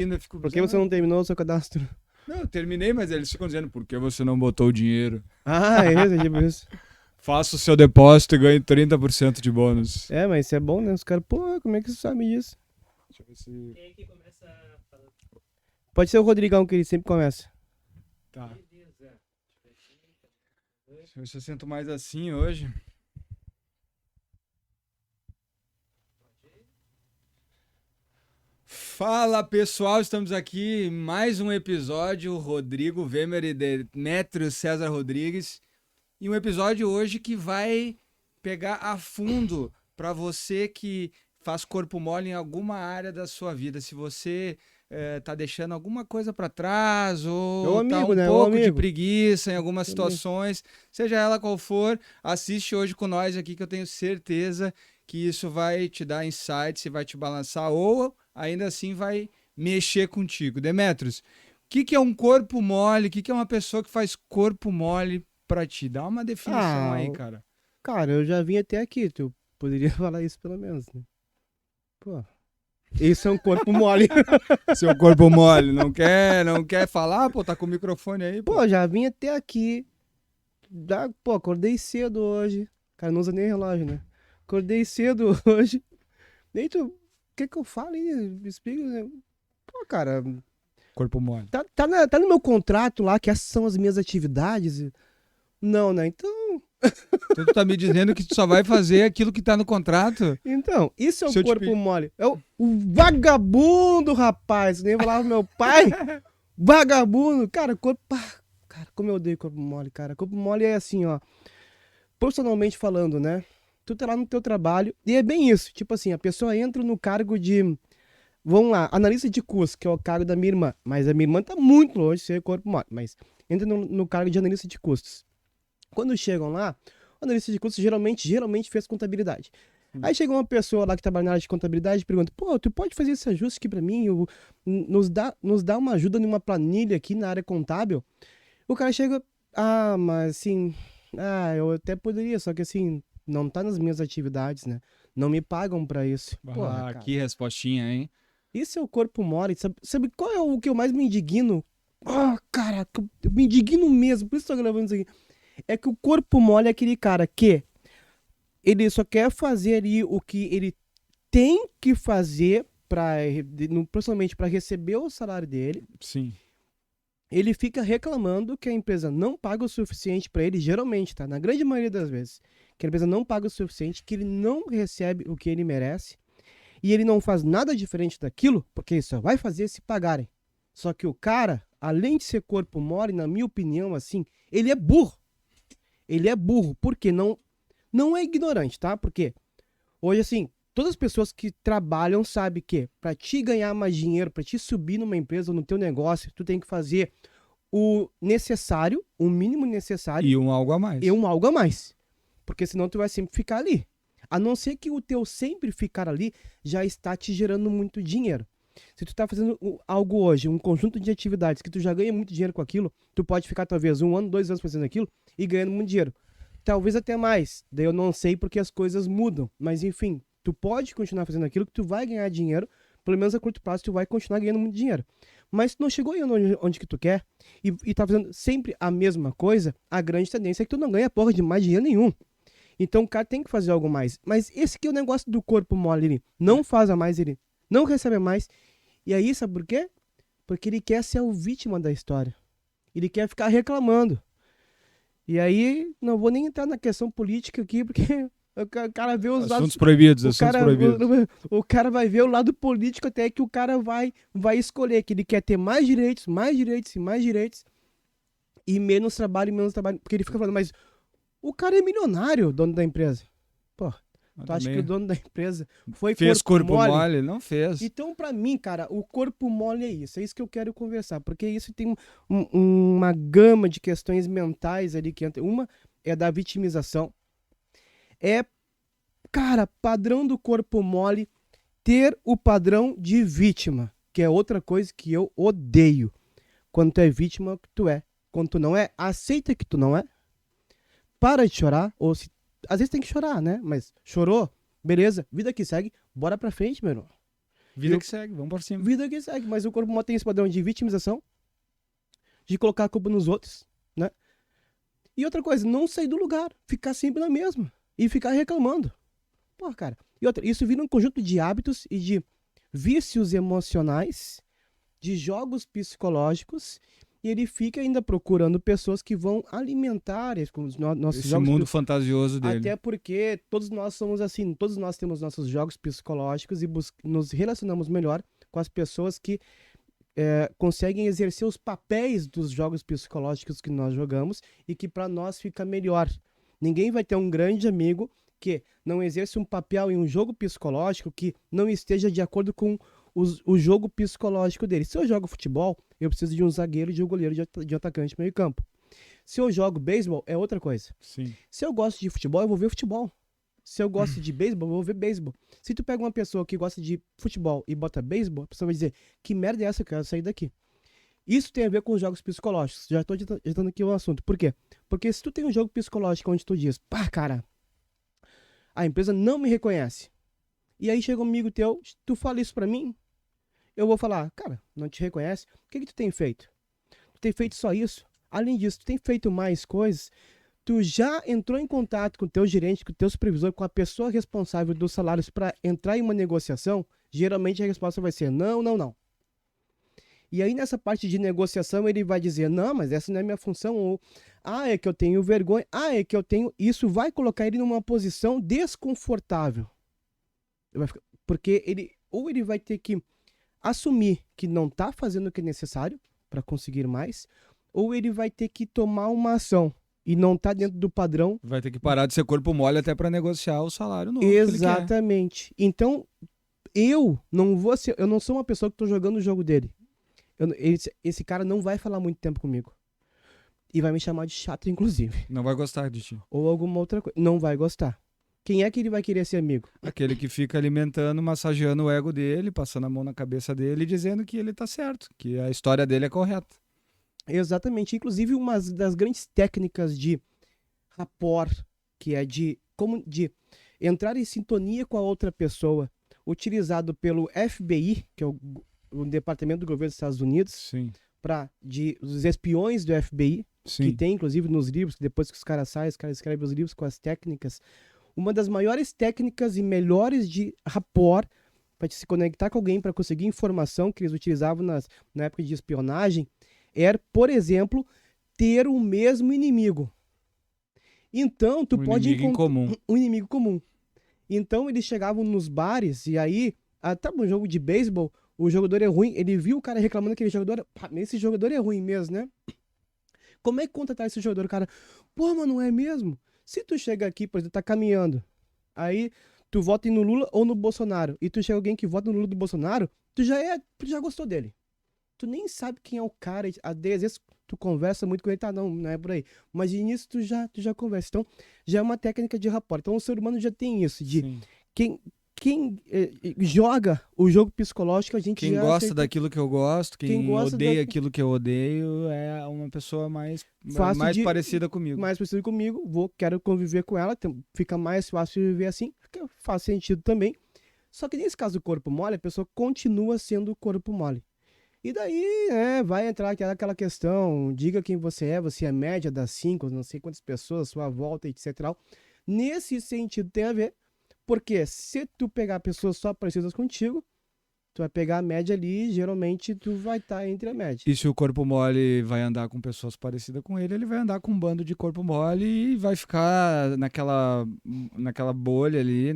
Ainda fico Por que você não terminou o seu cadastro? Não, eu terminei, mas eles ficam dizendo, por que você não botou o dinheiro? Ah, é tipo isso. Faça o seu depósito e ganhe 30% de bônus. É, mas isso é bom, né? Os caras, pô, como é que você sabe disso? Deixa eu ver se... Quem é que começa falando? Pode ser o Rodrigão, que ele sempre começa. Tá. Beleza. Deixa eu ver se eu sento mais assim hoje. Fala pessoal, estamos aqui em mais um episódio, Rodrigo Vemer e Demétrio César Rodrigues. E um episódio hoje que vai pegar a fundo para você que faz corpo mole em alguma área da sua vida. Se você tá deixando alguma coisa para trás ou Meu tá amigo, um né? Meu pouco de amigo. preguiça em algumas Meu amigo. situações, seja ela qual for, assiste hoje com nós aqui que eu tenho certeza que isso vai te dar insights e vai te balançar ou ainda assim vai mexer contigo. Demetrios, o que é um corpo mole? O que é uma pessoa que faz corpo mole pra ti? Dá uma definição aí, cara. Cara, eu já vim até aqui, tu poderia falar isso pelo menos, né? Pô, isso é um corpo mole. Seu corpo mole, não quer falar? Pô, tá com o microfone aí, pô. Pô, já vim até aqui. Pô, acordei cedo hoje. Cara, não usa nem relógio, né? Acordei cedo hoje. Nem tu. O que que eu falo aí? Me explica, né? Pô, cara, Corpo mole. tá no meu contrato lá que essas são as minhas atividades? Não, né? Então tu tá me dizendo que tu só vai fazer aquilo que tá no contrato? Então, isso é Se o eu te corpo pedir- mole. É o vagabundo, rapaz. Nem falava meu pai. Vagabundo. Cara, cara, como eu odeio corpo mole, cara. Corpo mole é assim, ó. Profissionalmente falando, né? Tu tá lá no teu trabalho e é bem isso. Tipo assim, a pessoa entra no cargo de... Vamos lá, analista de custo, que é o cargo da minha irmã. Mas a minha irmã tá muito longe de ser corpo mole. Mas entra no cargo de analista de custos. Quando chegam lá, o analista de custos geralmente fez contabilidade. Aí chega uma pessoa lá que trabalha na área de contabilidade e pergunta, pô, tu pode fazer esse ajuste aqui pra mim? Nos dá uma ajuda numa planilha aqui na área contábil? O cara chega, mas assim, eu até poderia, só que assim, não tá nas minhas atividades, né? Não me pagam pra isso. Porra, cara. Que respostinha, hein? Isso é o corpo mole. Sabe qual é o que eu mais me indigno? Caraca, eu me indigno mesmo, por isso tô gravando isso aqui. É que o corpo mole é aquele cara que ele só quer fazer ali o que ele tem que fazer principalmente para receber o salário dele. Sim. Ele fica reclamando que a empresa não paga o suficiente para ele, geralmente, tá? Na grande maioria das vezes, que a empresa não paga o suficiente, que ele não recebe o que ele merece e ele não faz nada diferente daquilo, porque ele só vai fazer se pagarem. Só que o cara, além de ser corpo mole, na minha opinião, assim, ele é burro. Ele é burro, porque não é ignorante, tá? Porque hoje, assim, todas as pessoas que trabalham sabem que para te ganhar mais dinheiro, para te subir numa empresa ou no teu negócio, tu tem que fazer o necessário, o mínimo necessário E um algo a mais. e um algo a mais. Porque senão tu vai sempre ficar ali. A não ser que o teu sempre ficar ali já está te gerando muito dinheiro. Se tu tá fazendo algo hoje, um conjunto de atividades que tu já ganha muito dinheiro com aquilo, tu pode ficar talvez 1 ano, 2 anos fazendo aquilo e ganhando muito dinheiro. Talvez até mais. Daí eu não sei porque as coisas mudam. Mas enfim, tu pode continuar fazendo aquilo que tu vai ganhar dinheiro. Pelo menos a curto prazo tu vai continuar ganhando muito dinheiro. Mas se tu não chegou aí onde que tu quer e tá fazendo sempre a mesma coisa, a grande tendência é que tu não ganha porra de mais dinheiro nenhum. Então o cara tem que fazer algo mais. Mas esse que é o negócio do corpo mole, ele não faz a mais, ele não recebe a mais. E aí, sabe por quê? Porque ele quer ser o vítima da história. Ele quer ficar reclamando. E aí, não vou nem entrar na questão política aqui, porque o cara vê os lados... Assuntos proibidos, assuntos proibidos. O cara vai ver o lado político até que o cara vai escolher, que ele quer ter mais direitos e mais direitos, e menos trabalho, porque ele fica falando, mas o cara é milionário, dono da empresa. Pô, tu acha que o dono da empresa foi fez corpo mole? mole? Não fez. Então, pra mim, cara, o corpo mole é isso que eu quero conversar, porque isso tem uma gama de questões mentais ali que entra. Uma é da vitimização, cara, padrão do corpo mole, ter o padrão de vítima, que é outra coisa que eu odeio. Quando tu é vítima, que tu é. Quando tu não é, aceita que tu não é. Para de chorar, ou se... Às vezes tem que chorar, né? Mas chorou, beleza, vida que segue, bora pra frente, meu irmão. Vida que segue, vamos por cima. Vida que segue, mas o corpo mole tem esse padrão de vitimização, de colocar a culpa nos outros, né? E outra coisa, não sair do lugar, ficar sempre na mesma e ficar reclamando. Pô, cara. E outra, isso vira um conjunto de hábitos e de vícios emocionais, de jogos psicológicos, e ele fica ainda procurando pessoas que vão alimentar os nossos Esse jogos. mundo fantasioso dele. Até porque todos nós somos assim, todos nós temos nossos jogos psicológicos e nos relacionamos melhor com as pessoas que conseguem exercer os papéis dos jogos psicológicos que nós jogamos e que para nós fica melhor. Ninguém vai ter um grande amigo que não exerce um papel em um jogo psicológico que não esteja de acordo com o jogo psicológico dele. Se eu jogo futebol, eu preciso de um zagueiro e de um goleiro de atacante meio campo. Se eu jogo beisebol, é outra coisa. Sim. Se eu gosto de futebol, eu vou ver futebol. Se eu gosto de beisebol, eu vou ver beisebol. Se tu pega uma pessoa que gosta de futebol e bota beisebol, a pessoa vai dizer, que merda é essa? Eu quero sair daqui. Isso tem a ver com os jogos psicológicos. Já estou ditando aqui o assunto. Por quê? Porque se tu tem um jogo psicológico onde tu diz, pá, cara, a empresa não me reconhece. E aí chega um amigo teu, tu fala isso pra mim, eu vou falar, cara, não te reconhece? O que tu tem feito? Tu tem feito só isso? Além disso, tu tem feito mais coisas? Tu já entrou em contato com o teu gerente, com o teu supervisor, com a pessoa responsável dos salários para entrar em uma negociação? Geralmente a resposta vai ser não, não, não. E aí nessa parte de negociação ele vai dizer, não, mas essa não é minha função, ou é que eu tenho vergonha, é que eu tenho... Isso vai colocar ele numa posição desconfortável. Porque ele vai ter que assumir que não está fazendo o que é necessário para conseguir mais, ou ele vai ter que tomar uma ação e não está dentro do padrão. Vai ter que parar de ser corpo mole até para negociar o salário novo. Exatamente. Então, eu não sou uma pessoa que estou jogando o jogo dele. Esse cara não vai falar muito tempo comigo. E vai me chamar de chato, inclusive. Não vai gostar de ti. Ou alguma outra coisa. Não vai gostar. Quem é que ele vai querer ser amigo? Aquele que fica alimentando, massageando o ego dele, passando a mão na cabeça dele e dizendo que ele tá certo, que a história dele é correta. Exatamente. Inclusive, uma das grandes técnicas de rapport, que é de entrar em sintonia com a outra pessoa, utilizado pelo FBI, que é o Departamento do Governo dos Estados Unidos, sim, os espiões do FBI, sim, que tem, inclusive, nos livros, que depois que os caras saem, os caras escrevem os livros com as técnicas. Uma das maiores técnicas e melhores de rapport para se conectar com alguém, para conseguir informação que eles utilizavam na época de espionagem, era, por exemplo, ter o mesmo inimigo. Então, tu pode encontrar um inimigo comum. Então, eles chegavam nos bares e aí, tá um jogo de beisebol, o jogador é ruim, ele viu o cara reclamando que esse jogador é ruim mesmo, né? Como é que contratar esse jogador? O cara, pô, mas não é mesmo? Se tu chega aqui, por exemplo, tá caminhando, aí tu vota no Lula ou no Bolsonaro, e tu chega alguém que vota no Lula ou no Bolsonaro, tu já gostou dele. Tu nem sabe quem é o cara, às vezes tu conversa muito com ele, tá, não é por aí. Mas de início tu já conversa. Então, já é uma técnica de rapport. Então, o ser humano já tem isso, de quem joga o jogo psicológico, a gente quem já... Quem gosta daquilo que eu gosto, quem odeia aquilo que eu odeio, é uma pessoa mais parecida comigo. Mais parecida comigo, quero conviver com ela, fica mais fácil viver assim, faz sentido também. Só que nesse caso do corpo mole, a pessoa continua sendo corpo mole. E daí, vai entrar aquela questão, diga quem você é média das 5, não sei quantas pessoas, sua volta, etc. Nesse sentido tem a ver, porque se tu pegar pessoas só parecidas contigo, tu vai pegar a média ali, geralmente tu vai estar entre a média. E se o corpo mole vai andar com pessoas parecidas com ele vai andar com um bando de corpo mole e vai ficar naquela bolha ali,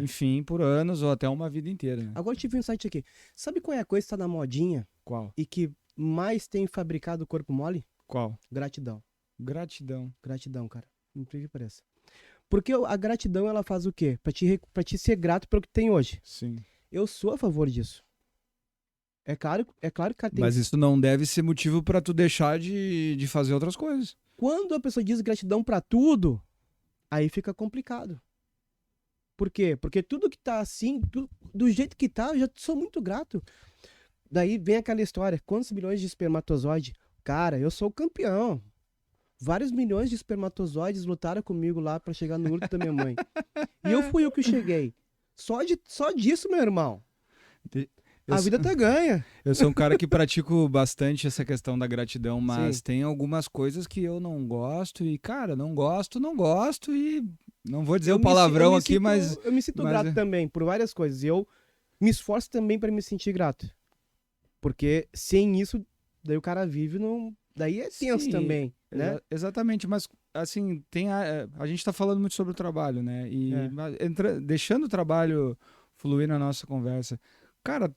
enfim, por anos ou até uma vida inteira. Né? Agora eu tive um insight aqui. Sabe qual é a coisa que tá na modinha? Qual? E que mais tem fabricado corpo mole? Qual? Gratidão. Gratidão, cara. Não que pareça. Porque a gratidão, ela faz o quê? Pra te ser grato pelo que tem hoje. Sim. Eu sou a favor disso. É claro que cara, tem... Mas isso não deve ser motivo pra tu deixar de fazer outras coisas. Quando a pessoa diz gratidão pra tudo, aí fica complicado. Por quê? Porque tudo que tá assim, do jeito que tá, eu já sou muito grato. Daí vem aquela história, quantos milhões de espermatozoides? Cara, eu sou o campeão. Vários milhões de espermatozoides lutaram comigo lá pra chegar no útero da minha mãe. E eu fui o que cheguei. Só disso, meu irmão. Eu A sou- vida tá ganha. Eu sou um cara que pratico bastante essa questão da gratidão, mas Sim. tem algumas coisas que eu não gosto e, cara, não gosto e não vou dizer o palavrão aqui, mas Eu me sinto grato também por várias coisas. E eu me esforço também para me sentir grato. Porque sem isso, daí o cara vive num. Daí é tenso sim, também, né? exatamente, mas assim, a gente tá falando muito sobre o trabalho, né? E É. deixando o trabalho fluir na nossa conversa. Cara,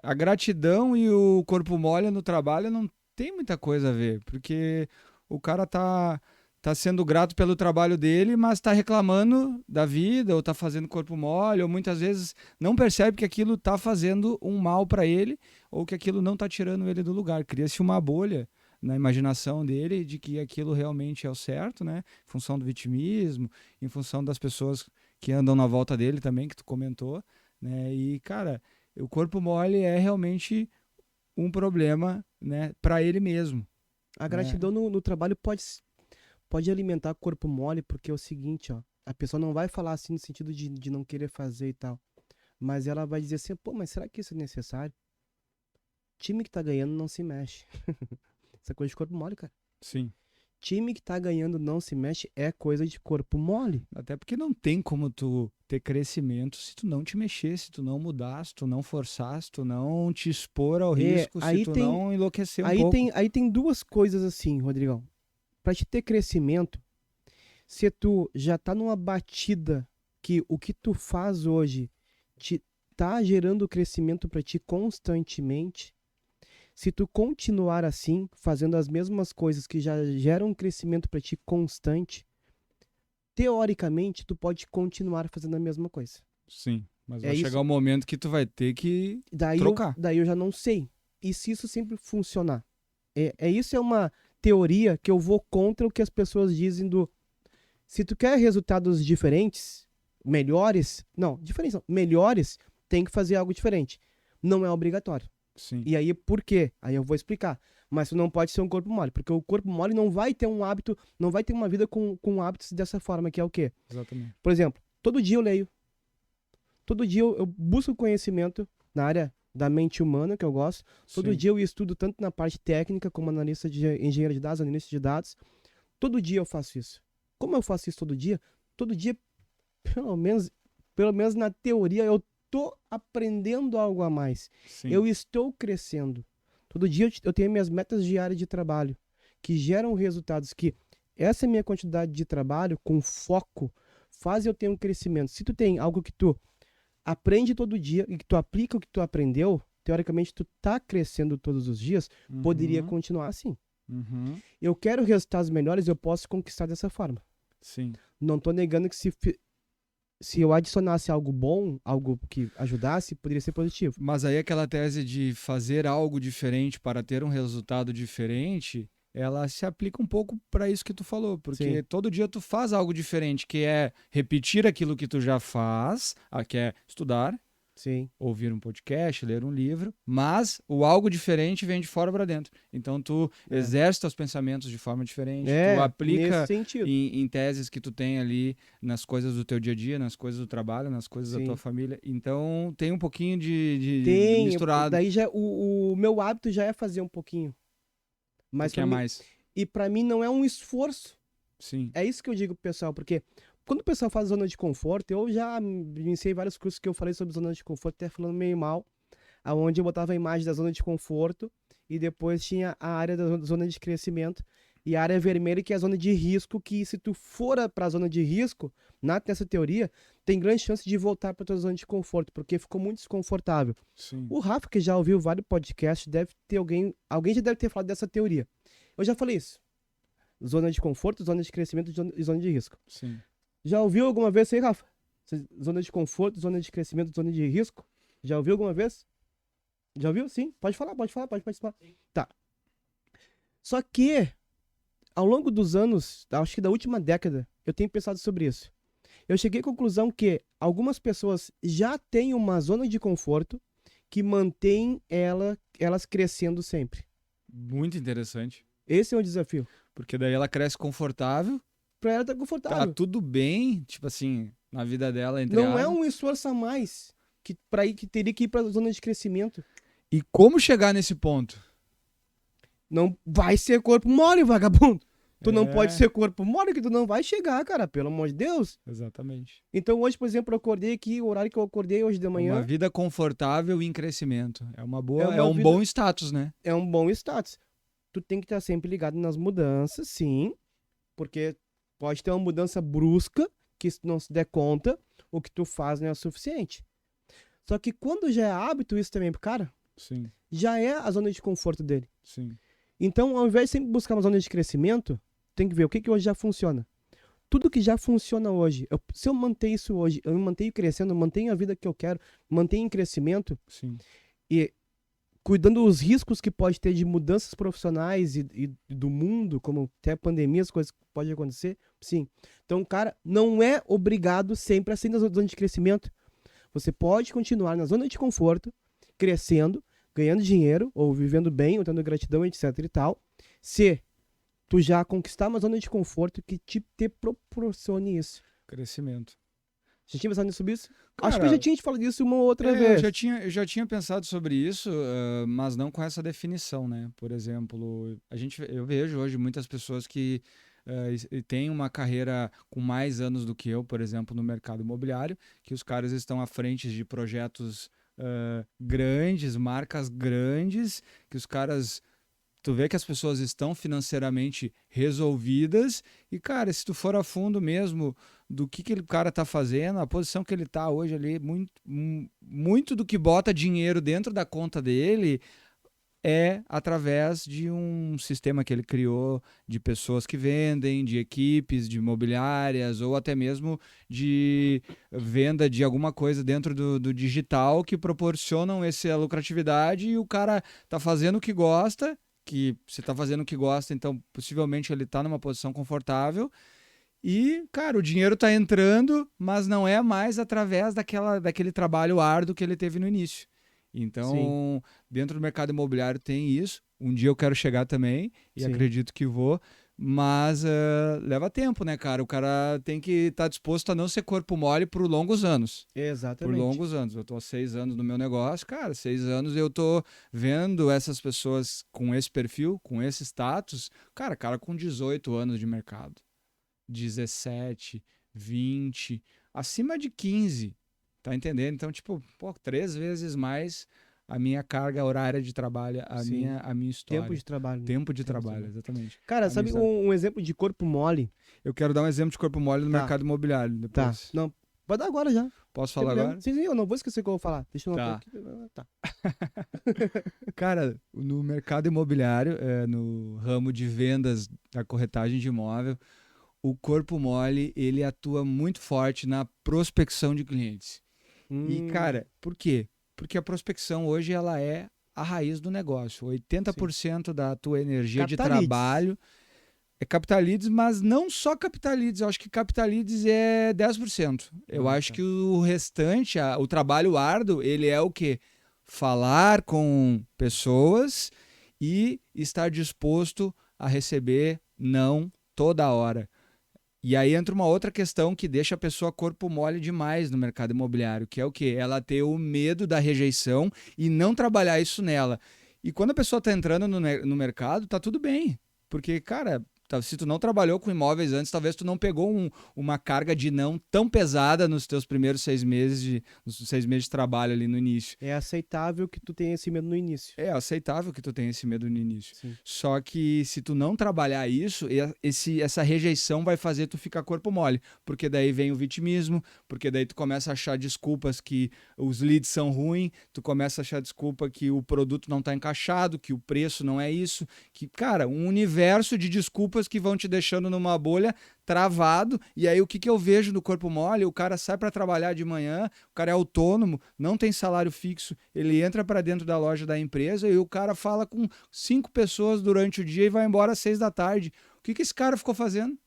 a gratidão e o corpo mole no trabalho não tem muita coisa a ver, porque o cara tá sendo grato pelo trabalho dele, mas tá reclamando da vida, ou tá fazendo corpo mole, ou muitas vezes não percebe que aquilo tá fazendo um mal para ele, ou que aquilo não tá tirando ele do lugar. Cria-se uma bolha na imaginação dele de que aquilo realmente é o certo, né? Em função do vitimismo, em função das pessoas que andam na volta dele também, que tu comentou, né? E, cara, o corpo mole é realmente um problema, né, para ele mesmo, A né? gratidão no trabalho pode alimentar o corpo mole, porque é o seguinte, ó. A pessoa não vai falar assim no sentido de não querer fazer e tal. Mas ela vai dizer assim, pô, mas será que isso é necessário? Time que tá ganhando não se mexe. Isso é coisa de corpo mole, cara. Sim. Time que tá ganhando não se mexe é coisa de corpo mole. Até porque não tem como tu ter crescimento se tu não te mexer, se tu não mudar, se tu não forçar, se tu não te expor ao É, risco, se tu não enlouquecer um pouco. aí tem duas coisas assim, Rodrigão. Pra te ter crescimento, se tu já tá numa batida que o que tu faz hoje te tá gerando crescimento pra ti constantemente, se tu continuar assim, fazendo as mesmas coisas que já geram um crescimento pra ti constante, teoricamente tu pode continuar fazendo a mesma coisa. Sim, mas É vai isso. chegar um momento que tu vai ter que trocar. Daí eu já não sei. E se isso sempre funcionar? Isso é uma teoria que eu vou contra o que as pessoas dizem do. Se tu quer resultados diferentes, melhores. Não, diferentes não. Melhores, tem que fazer algo diferente. Não é obrigatório. Sim, E aí, por quê? Aí eu vou explicar. Mas tu não pode ser um corpo mole, porque o corpo mole não vai ter um hábito, não vai ter uma vida com hábitos dessa forma, que é o quê? exatamente. Por exemplo, todo dia eu leio. Todo dia eu busco conhecimento na área da mente humana, que eu gosto. Todo Sim. dia eu estudo tanto na parte técnica, como analista de engenheiro de dados, analista de dados. Todo dia eu faço isso. Como eu faço isso todo dia, pelo menos na teoria, eu tô aprendendo algo a mais. Sim. Eu estou crescendo. Todo dia eu tenho minhas metas diárias de trabalho, que geram resultados que essa minha quantidade de trabalho, com foco, faz eu ter um crescimento. Se tu tem algo que tu aprende todo dia e que tu aplica o que tu aprendeu, teoricamente tu tá crescendo todos os dias, poderia Uhum, continuar assim. uhum, Eu quero resultados melhores, eu posso conquistar dessa forma. sim. Não tô negando que se eu adicionasse algo bom, algo que ajudasse, poderia ser positivo. Mas aí aquela tese de fazer algo diferente para ter um resultado diferente, ela se aplica um pouco para isso que tu falou, porque Sim, todo dia tu faz algo diferente, que é repetir aquilo que tu já faz, que é estudar, sim. ouvir um podcast, ler um livro, mas o algo diferente vem de fora para dentro. Então tu É, exerce os pensamentos de forma diferente, tu nesse aplica sentido. em teses que tu tem ali nas coisas do teu dia a dia, nas coisas do trabalho, nas coisas da tua Sim. família. Então tem um pouquinho de Tem, misturado, daí já o meu hábito já é fazer um pouquinho. um Mas pouquinho para a mim, mais. e para mim não é um esforço. Sim, É isso que eu digo pro pessoal, porque quando o pessoal faz zona de conforto, eu já iniciei vários cursos que eu falei sobre zona de conforto, até falando meio mal, aonde eu botava a imagem da zona de conforto e depois tinha a área da zona de crescimento e a área vermelha, que é a zona de risco, que se tu for para a zona de risco, nessa teoria, tem grande chance de voltar para tua zona de conforto, porque ficou muito desconfortável. sim, O Rafa, que já ouviu vários podcasts, deve ter alguém já deve ter falado dessa teoria. Eu já falei isso. Zona de conforto, zona de crescimento e zona de risco. sim. Já ouviu alguma vez isso aí, Rafa? Zona de conforto, zona de crescimento, zona de risco? Já ouviu alguma vez? Já ouviu? Sim? Pode falar, pode participar. Tá. Só que, ao longo dos anos, acho que da última década, eu tenho pensado sobre isso. Eu cheguei à conclusão que algumas pessoas já têm uma zona de conforto que mantém elas crescendo sempre. Muito interessante. Esse é o desafio. Porque daí ela cresce confortável, Pra ela estar tá confortável. tudo bem, tipo assim, na vida dela, entre Não é aspas. um esforço a mais. que teria que ir pra zona de crescimento. E como chegar nesse ponto? Não vai ser corpo mole, vagabundo. Tu não É. pode ser corpo mole que tu não vai chegar, cara, pelo amor de Deus. Exatamente. Então hoje, por exemplo, eu acordei aqui, o horário que eu acordei hoje de manhã Uma vida confortável e em crescimento. É uma boa, É uma é um vida- bom status, né? é um bom status. Tu tem que estar sempre ligado nas mudanças, sim, porque pode ter uma mudança brusca que se não se der conta, o que tu faz não é o suficiente. Só que quando já é hábito isso também pro cara, Sim, já é a zona de conforto dele. sim. Então, ao invés de sempre buscar uma zona de crescimento, tem que ver o que hoje já funciona. Tudo que já funciona hoje, se eu manter isso hoje, eu me mantenho crescendo, eu mantenho a vida que eu quero, mantenho em crescimento Sim. e cuidando dos riscos que pode ter de mudanças profissionais e do mundo, como até pandemias, coisas que podem acontecer, sim. Então, o cara não é obrigado sempre a sair na zona de crescimento. Você pode continuar na zona de conforto, crescendo, ganhando dinheiro, ou vivendo bem, ou tendo gratidão, etc e tal, se tu já conquistar uma zona de conforto que te proporcione isso. Crescimento. Já tinha pensado sobre isso? Cara, Acho que eu já tinha te falado disso uma outra eu vez. já tinha pensado sobre isso, mas não com essa definição, né? Por exemplo, eu vejo hoje muitas pessoas que têm uma carreira com mais anos do que eu, por exemplo, no mercado imobiliário, que os caras estão à frente de projetos grandes, marcas grandes, que os caras. Tu vê que as pessoas estão financeiramente resolvidas e, cara, se tu for a fundo mesmo do que o cara tá fazendo, a posição que ele tá hoje ali, muito do que bota dinheiro dentro da conta dele é através de um sistema que ele criou de pessoas que vendem, de equipes, de imobiliárias ou até mesmo de venda de alguma coisa dentro do digital que proporcionam essa lucratividade e o cara tá fazendo o que gosta, que se tá fazendo o que gosta, então possivelmente ele tá numa posição confortável e, cara, o dinheiro tá entrando, mas não é mais através daquele trabalho árduo que ele teve no início. Então, dentro do mercado imobiliário tem isso. Um dia eu quero chegar também e Sim. acredito que vou, mas leva tempo, né, cara? O cara tem que estar disposto a não ser corpo mole por longos anos. Por Exatamente. longos anos. Eu tô há 6 anos no meu negócio, cara, 6 anos eu tô vendo essas pessoas com esse perfil, com esse status, cara com 18 anos de mercado, 17, 20, acima de 15, tá entendendo? Então, tipo, 3 vezes mais a minha carga horária de trabalho, Sim. a minha história. Tempo de trabalho. né? Tempo de Tempo de trabalho, trabalho. exatamente. Cara, A sabe minha história. um exemplo de corpo mole? Eu quero dar um exemplo de corpo mole no Tá. mercado imobiliário Tá. depois. Não, pode dar agora já. Posso Tem falar problema. agora? Sim, eu não vou esquecer o que eu vou falar. Deixa eu Tá. aqui. Tá. Cara, no mercado imobiliário, no ramo de vendas da corretagem de imóvel, o corpo mole, ele atua muito forte na prospecção de clientes. E, cara, por quê? Porque a prospecção hoje ela é a raiz do negócio. 80% da tua energia de Capital leads. trabalho é capital leads, mas não só capital leads. Eu acho que capital leads é 10%. Eu acho tá. que o restante, o trabalho árduo, ele é o quê? Falar com pessoas e estar disposto a receber não toda hora. E aí entra uma outra questão que deixa a pessoa corpo mole demais no mercado imobiliário, que é o quê? Ela ter o medo da rejeição e não trabalhar isso nela. E quando a pessoa está entrando no mercado, tá tudo bem. Porque, cara, se tu não trabalhou com imóveis antes, talvez tu não pegou uma carga de não tão pesada nos teus primeiros 6 meses de trabalho ali no início. É aceitável que tu tenha esse medo no início. É aceitável que tu tenha esse medo no início. Sim. Só que se tu não trabalhar isso, essa rejeição vai fazer tu ficar corpo mole. Porque daí vem o vitimismo, porque daí tu começa a achar desculpas que os leads são ruins, tu começa a achar desculpa que o produto não tá encaixado, que o preço não é isso, que, cara, um universo de desculpas que vão te deixando numa bolha travado, e aí o que eu vejo no corpo mole? O cara sai para trabalhar de manhã, o cara é autônomo, não tem salário fixo, ele entra para dentro da loja da empresa e o cara fala com 5 pessoas durante o dia e vai embora às 6 da tarde. O que esse cara ficou fazendo?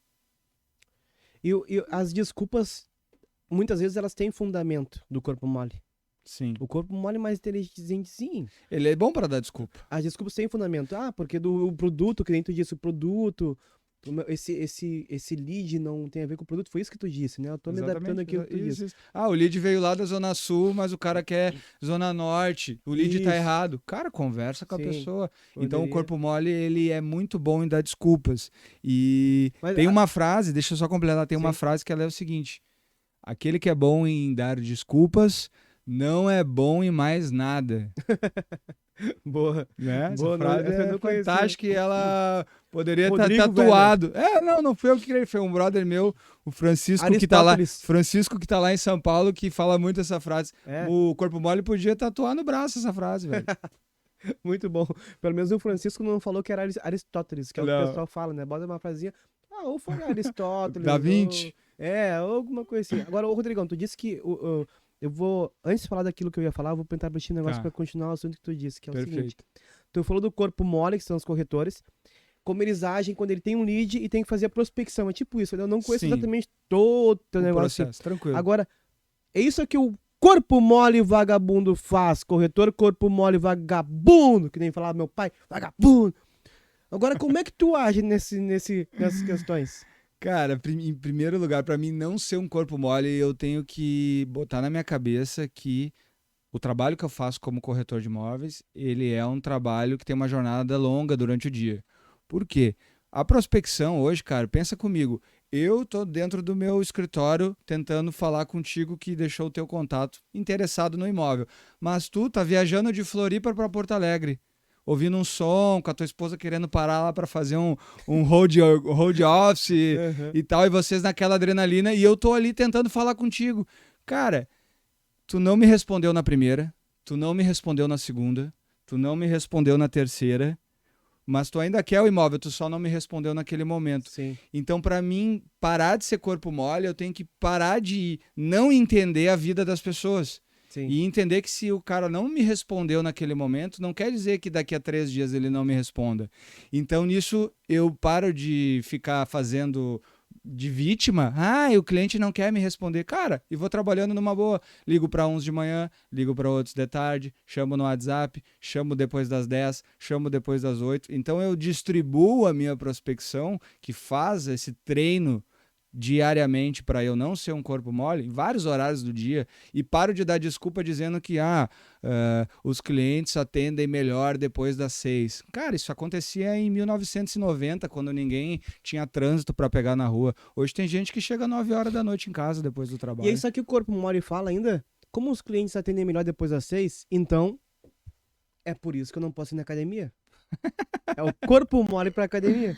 E as desculpas, muitas vezes elas têm fundamento do corpo mole. Sim. O corpo mole é mais inteligentezinho. Ele é bom para dar desculpa. As desculpas têm fundamento. Ah, porque do produto, que nem tu disse, o produto, Esse lead não tem a ver com o produto, foi isso que tu disse, né? Eu tô me adaptando Exatamente, àquilo que tu disse. isso. Ah, o lead veio lá da Zona Sul, mas o cara quer Zona Norte. O lead tá Isso. errado. Cara, conversa com a Sim, pessoa. Então, o poderia. corpo mole, ele é muito bom em dar desculpas. E Mas, tem uma frase, deixa eu só completar, tem uma sim. frase que ela é o seguinte: aquele que é bom em dar desculpas não é bom em mais nada. Boa. Né? Essa Boa, não, frase essa eu é não conhecia. fantástica e ela poderia estar Rodrigo tatuado. Não foi eu que criei, foi um brother meu, o Francisco Aristóteles. Que tá lá em São Paulo, que fala muito essa frase. É, O corpo mole podia tatuar no braço essa frase, velho. muito bom. Pelo menos o Francisco não falou que era Aristóteles, que é o que o Não. pessoal fala, né? Bota uma frasinha. Ou foi Aristóteles. Da Vinci. Ou alguma coisa assim. Agora, ô Rodrigão, tu disse que eu vou, antes de falar daquilo que eu ia falar, eu vou perguntar pra ti um negócio Tá. pra continuar o assunto que tu disse, que é o seguinte. Perfeito. Tu falou do corpo mole, que são os corretores, como eles agem quando ele tem um lead e tem que fazer a prospecção. É tipo isso, eu não conheço Sim. exatamente todo o O negócio. processo, tranquilo. Agora, é isso que o corpo mole vagabundo faz. Corretor, corpo mole vagabundo. Que nem falava meu pai, vagabundo. Agora, como é que tu age nessas questões? Cara, em primeiro lugar, pra mim não ser um corpo mole, eu tenho que botar na minha cabeça que o trabalho que eu faço como corretor de imóveis, ele é um trabalho que tem uma jornada longa durante o dia. Por quê? A prospecção hoje, cara, pensa comigo, eu tô dentro do meu escritório tentando falar contigo que deixou o teu contato interessado no imóvel, mas tu tá viajando de Floripa para Porto Alegre, ouvindo um som, com a tua esposa querendo parar lá para fazer um road office e tal, e vocês naquela adrenalina, e eu tô ali tentando falar contigo. Cara, tu não me respondeu na primeira, tu não me respondeu na segunda, tu não me respondeu na terceira, mas tu ainda quer o imóvel, tu só não me respondeu naquele momento. Sim. Então, pra mim, parar de ser corpo mole, eu tenho que parar de não entender a vida das pessoas. Sim. E entender que se o cara não me respondeu naquele momento, não quer dizer que daqui a 3 dias ele não me responda. Então, nisso, eu paro de ficar fazendo de vítima. O cliente não quer me responder. Cara, e vou trabalhando numa boa. Ligo para uns de manhã, ligo para outros de tarde, chamo no WhatsApp, chamo depois das 10, chamo depois das 8. Então, eu distribuo a minha prospecção, que faz esse treino diariamente para eu não ser um corpo mole, em vários horários do dia, e paro de dar desculpa dizendo que os clientes atendem melhor depois das 6. Cara, isso acontecia em 1990, quando ninguém tinha trânsito para pegar na rua. Hoje tem gente que chega 9 horas da noite em casa depois do trabalho. E é isso aqui o corpo mole fala ainda? Como os clientes atendem melhor depois das 6, então é por isso que eu não posso ir na academia. É o corpo mole pra academia.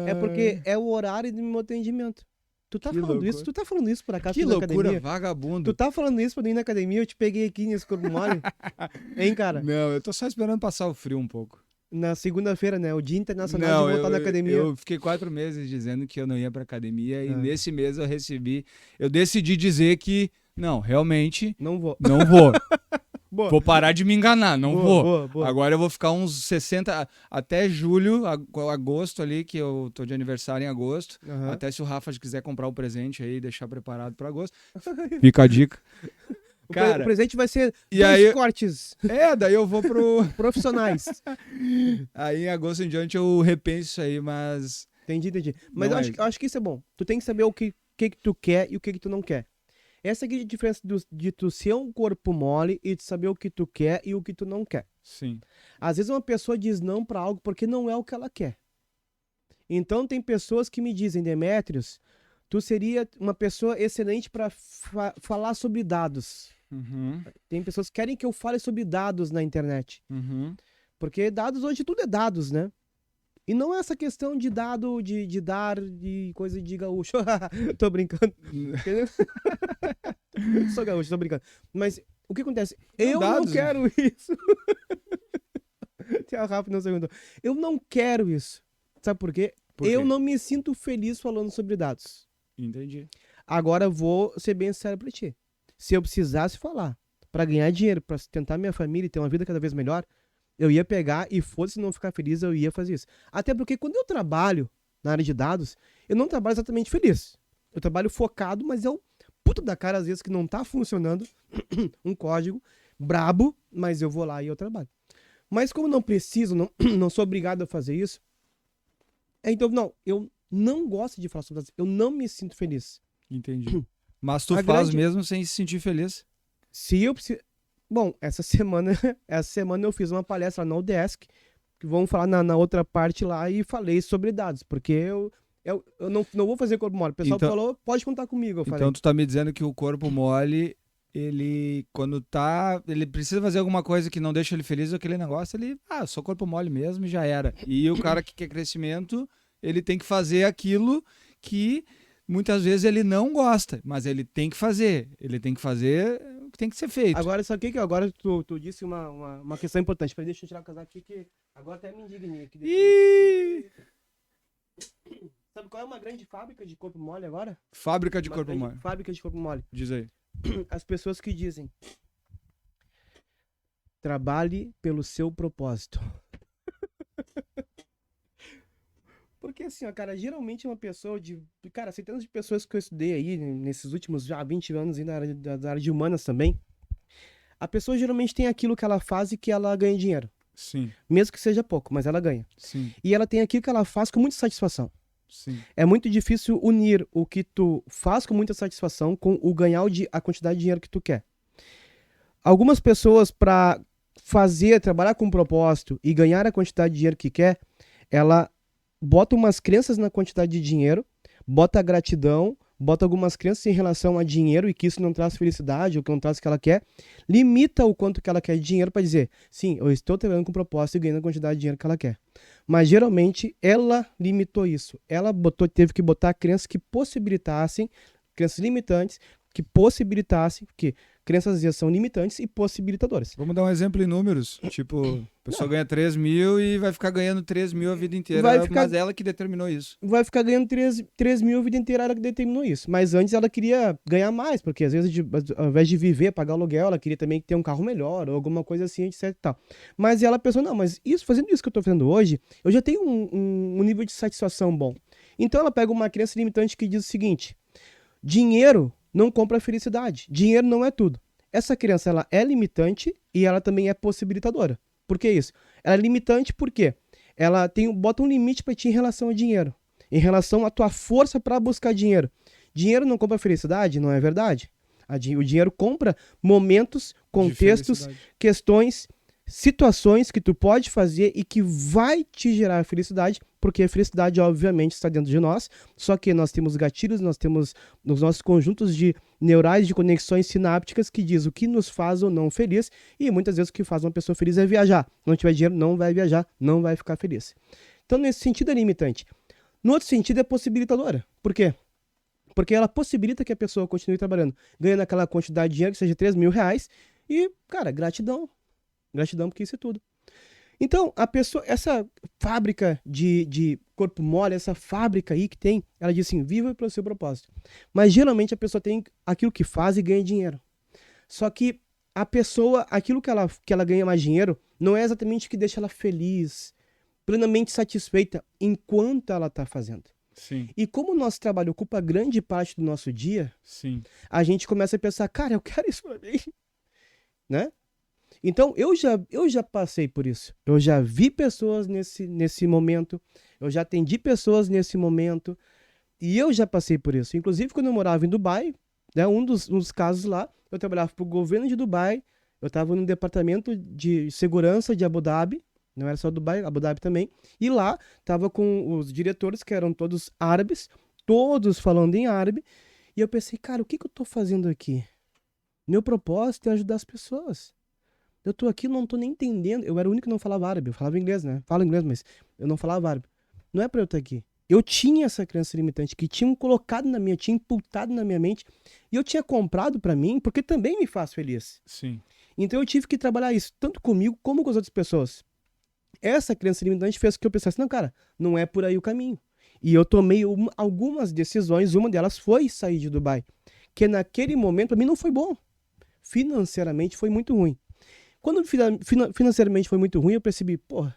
É porque é o horário do meu atendimento. Tu tá falando isso por acaso Que na loucura, academia? vagabundo. Tu tá falando isso pra eu ir na academia? Eu te peguei aqui nesse corpo mole? Hein, cara? Não, eu tô só esperando passar o frio um pouco. Na segunda-feira, né? O Dia Internacional de voltar na academia. Eu fiquei 4 meses dizendo que eu não ia pra academia e nesse mês eu decidi dizer que, não, realmente, não vou. Não vou. Boa. Vou parar de me enganar, não vou. Boa. Agora eu vou ficar uns 60, até julho, agosto ali, que eu tô de aniversário em agosto. Uhum. Até se o Rafa quiser comprar um presente aí, deixar preparado pra agosto. Fica a dica. Cara, o presente vai ser e 2 aí, cortes. daí eu vou pro... profissionais. Aí em agosto em diante eu repenso isso aí, mas... Entendi. Mas eu acho que isso é bom. Tu tem que saber o que tu quer e o que tu não quer. Essa aqui é a diferença de tu ser um corpo mole e de saber o que tu quer e o que tu não quer. Sim. Às vezes uma pessoa diz não pra algo porque não é o que ela quer. Então tem pessoas que me dizem, Demétrios, tu seria uma pessoa excelente pra falar sobre dados. Uhum. Tem pessoas que querem que eu fale sobre dados na internet. Uhum. Porque dados hoje tudo é dados, né? E não é essa questão de dado, de dar, de coisa de gaúcho. Tô brincando. Sou gaúcho, tô brincando. Mas o que acontece? Eu não quero isso. Tem a Rafa no segundo. Eu não quero isso. Sabe por quê? Eu não me sinto feliz falando sobre dados. Entendi. Agora eu vou ser bem sincero pra ti. Se eu precisasse falar pra ganhar dinheiro, pra sustentar minha família e ter uma vida cada vez melhor, eu ia pegar e fosse não ficar feliz, eu ia fazer isso. Até porque quando eu trabalho na área de dados, eu não trabalho exatamente feliz. Eu trabalho focado, mas é o puto da cara às vezes que não tá funcionando um código brabo, mas eu vou lá e eu trabalho. Mas como não preciso, não sou obrigado a fazer isso, Então, não, eu não gosto de falar sobre isso. Eu não me sinto feliz. Entendi. Mas tu A faz grande- mesmo sem se sentir feliz? Se eu preciso... Bom, essa semana, essa semana eu fiz uma palestra no Desk, que vamos falar na outra parte lá, e falei sobre dados, porque eu não vou fazer corpo mole. O pessoal Então- falou, pode contar comigo, eu falei. Então tu tá me dizendo que o corpo mole, ele ele precisa fazer alguma coisa que não deixa ele feliz, ou aquele negócio, eu sou corpo mole mesmo e já era. E o cara que quer crescimento, ele tem que fazer aquilo que muitas vezes ele não gosta, mas ele tem que fazer. Ele tem que fazer o que tem que ser feito. Agora, sabe o que agora tu disse uma questão importante. Peraí, deixa eu tirar o casaco aqui, que agora até me indignei aqui. Ih! Sabe qual é uma grande fábrica de corpo mole agora? Fábrica de Uma corpo grande mole. Fábrica de corpo mole. Diz aí. As pessoas que dizem: trabalhe pelo seu propósito. Porque assim, ó, cara, geralmente uma pessoa cara, centenas de pessoas que eu estudei aí nesses últimos já 20 anos aí da área de humanas também, a pessoa geralmente tem aquilo que ela faz e que ela ganha dinheiro. Sim, Mesmo que seja pouco, mas ela ganha. sim, E ela tem aquilo que ela faz com muita satisfação. sim. É muito difícil unir o que tu faz com muita satisfação com o ganhar a quantidade de dinheiro que tu quer. Algumas pessoas, para trabalhar com um propósito e ganhar a quantidade de dinheiro que quer, ela bota umas crenças na quantidade de dinheiro, bota a gratidão, bota algumas crenças em relação a dinheiro e que isso não traz felicidade ou que não traz o que ela quer, limita o quanto que ela quer de dinheiro para dizer, sim, eu estou trabalhando com propósito e ganhando a quantidade de dinheiro que ela quer. Mas geralmente ela limitou isso. Ela teve que botar crenças que possibilitassem, crenças limitantes, que possibilitassem, porque crenças às vezes são limitantes e possibilitadoras. Vamos dar um exemplo em números. Tipo, a pessoa ganha 3 mil e vai ficar ganhando 3 mil a vida inteira. Vai ficar- Mas ela que determinou isso. Vai ficar ganhando 3 mil a vida inteira, ela que determinou isso. Mas antes ela queria ganhar mais, porque às vezes, ao invés de viver, pagar aluguel, ela queria também ter um carro melhor, ou alguma coisa assim, etc e tal. Mas ela pensou, não, mas fazendo isso que eu tô fazendo hoje, eu já tenho um nível de satisfação bom. Então ela pega uma crença limitante que diz o seguinte: dinheiro não compra felicidade. Dinheiro não é tudo. Essa crença, ela é limitante e ela também é possibilitadora. Por que isso? Ela é limitante porque ela bota um limite para ti em relação ao dinheiro, em relação à tua força para buscar dinheiro. Dinheiro não compra felicidade, não é verdade? O dinheiro compra momentos, contextos, felicidade. questões, situações que tu pode fazer e que vai te gerar felicidade, porque a felicidade obviamente está dentro de nós, só que nós temos gatilhos, nós temos nos nossos conjuntos de neurais, de conexões sinápticas que diz o que nos faz ou não feliz, e muitas vezes o que faz uma pessoa feliz é viajar. Não tiver dinheiro, não vai viajar, não vai ficar feliz. Então nesse sentido é limitante. No outro sentido é possibilitadora. Por quê? Porque ela possibilita que a pessoa continue trabalhando, ganhando aquela quantidade de dinheiro, que seja 3 mil reais, e, cara, gratidão. Gratidão, porque isso é tudo. Então, a pessoa, essa fábrica de corpo mole, essa fábrica aí que tem, ela diz assim, viva pelo seu propósito. Mas geralmente a pessoa tem aquilo que faz e ganha dinheiro. Só que a pessoa, aquilo que ela ganha mais dinheiro, não é exatamente o que deixa ela feliz, plenamente satisfeita enquanto ela está fazendo. Sim, E como o nosso trabalho ocupa grande parte do nosso dia, sim. a gente começa a pensar, cara, eu quero isso pra mim, né? Então, eu já passei por isso. Eu já vi pessoas nesse momento, eu já atendi pessoas nesse momento, e eu já passei por isso. Inclusive, quando eu morava em Dubai, né, um dos casos lá, eu trabalhava para o governo de Dubai, eu estava no departamento de segurança de Abu Dhabi, não era só Dubai, Abu Dhabi também, e lá estava com os diretores, que eram todos árabes, todos falando em árabe, e eu pensei, cara, o que eu estou fazendo aqui? Meu propósito é ajudar as pessoas. Eu tô aqui, não tô nem entendendo. Eu era o único que não falava árabe. Eu falava inglês, né? Falo inglês, mas eu não falava árabe. Não é pra eu estar aqui. Eu tinha essa crença limitante que tinham colocado tinha imputado na minha mente. E eu tinha comprado pra mim, porque também me faz feliz. Sim. Então eu tive que trabalhar isso, tanto comigo como com as outras pessoas. Essa crença limitante fez com que eu pensasse, não, cara, não é por aí o caminho. E eu tomei algumas decisões, uma delas foi sair de Dubai. Que naquele momento, pra mim, não foi bom. Financeiramente foi muito ruim. Quando financeiramente foi muito ruim, eu percebi, porra,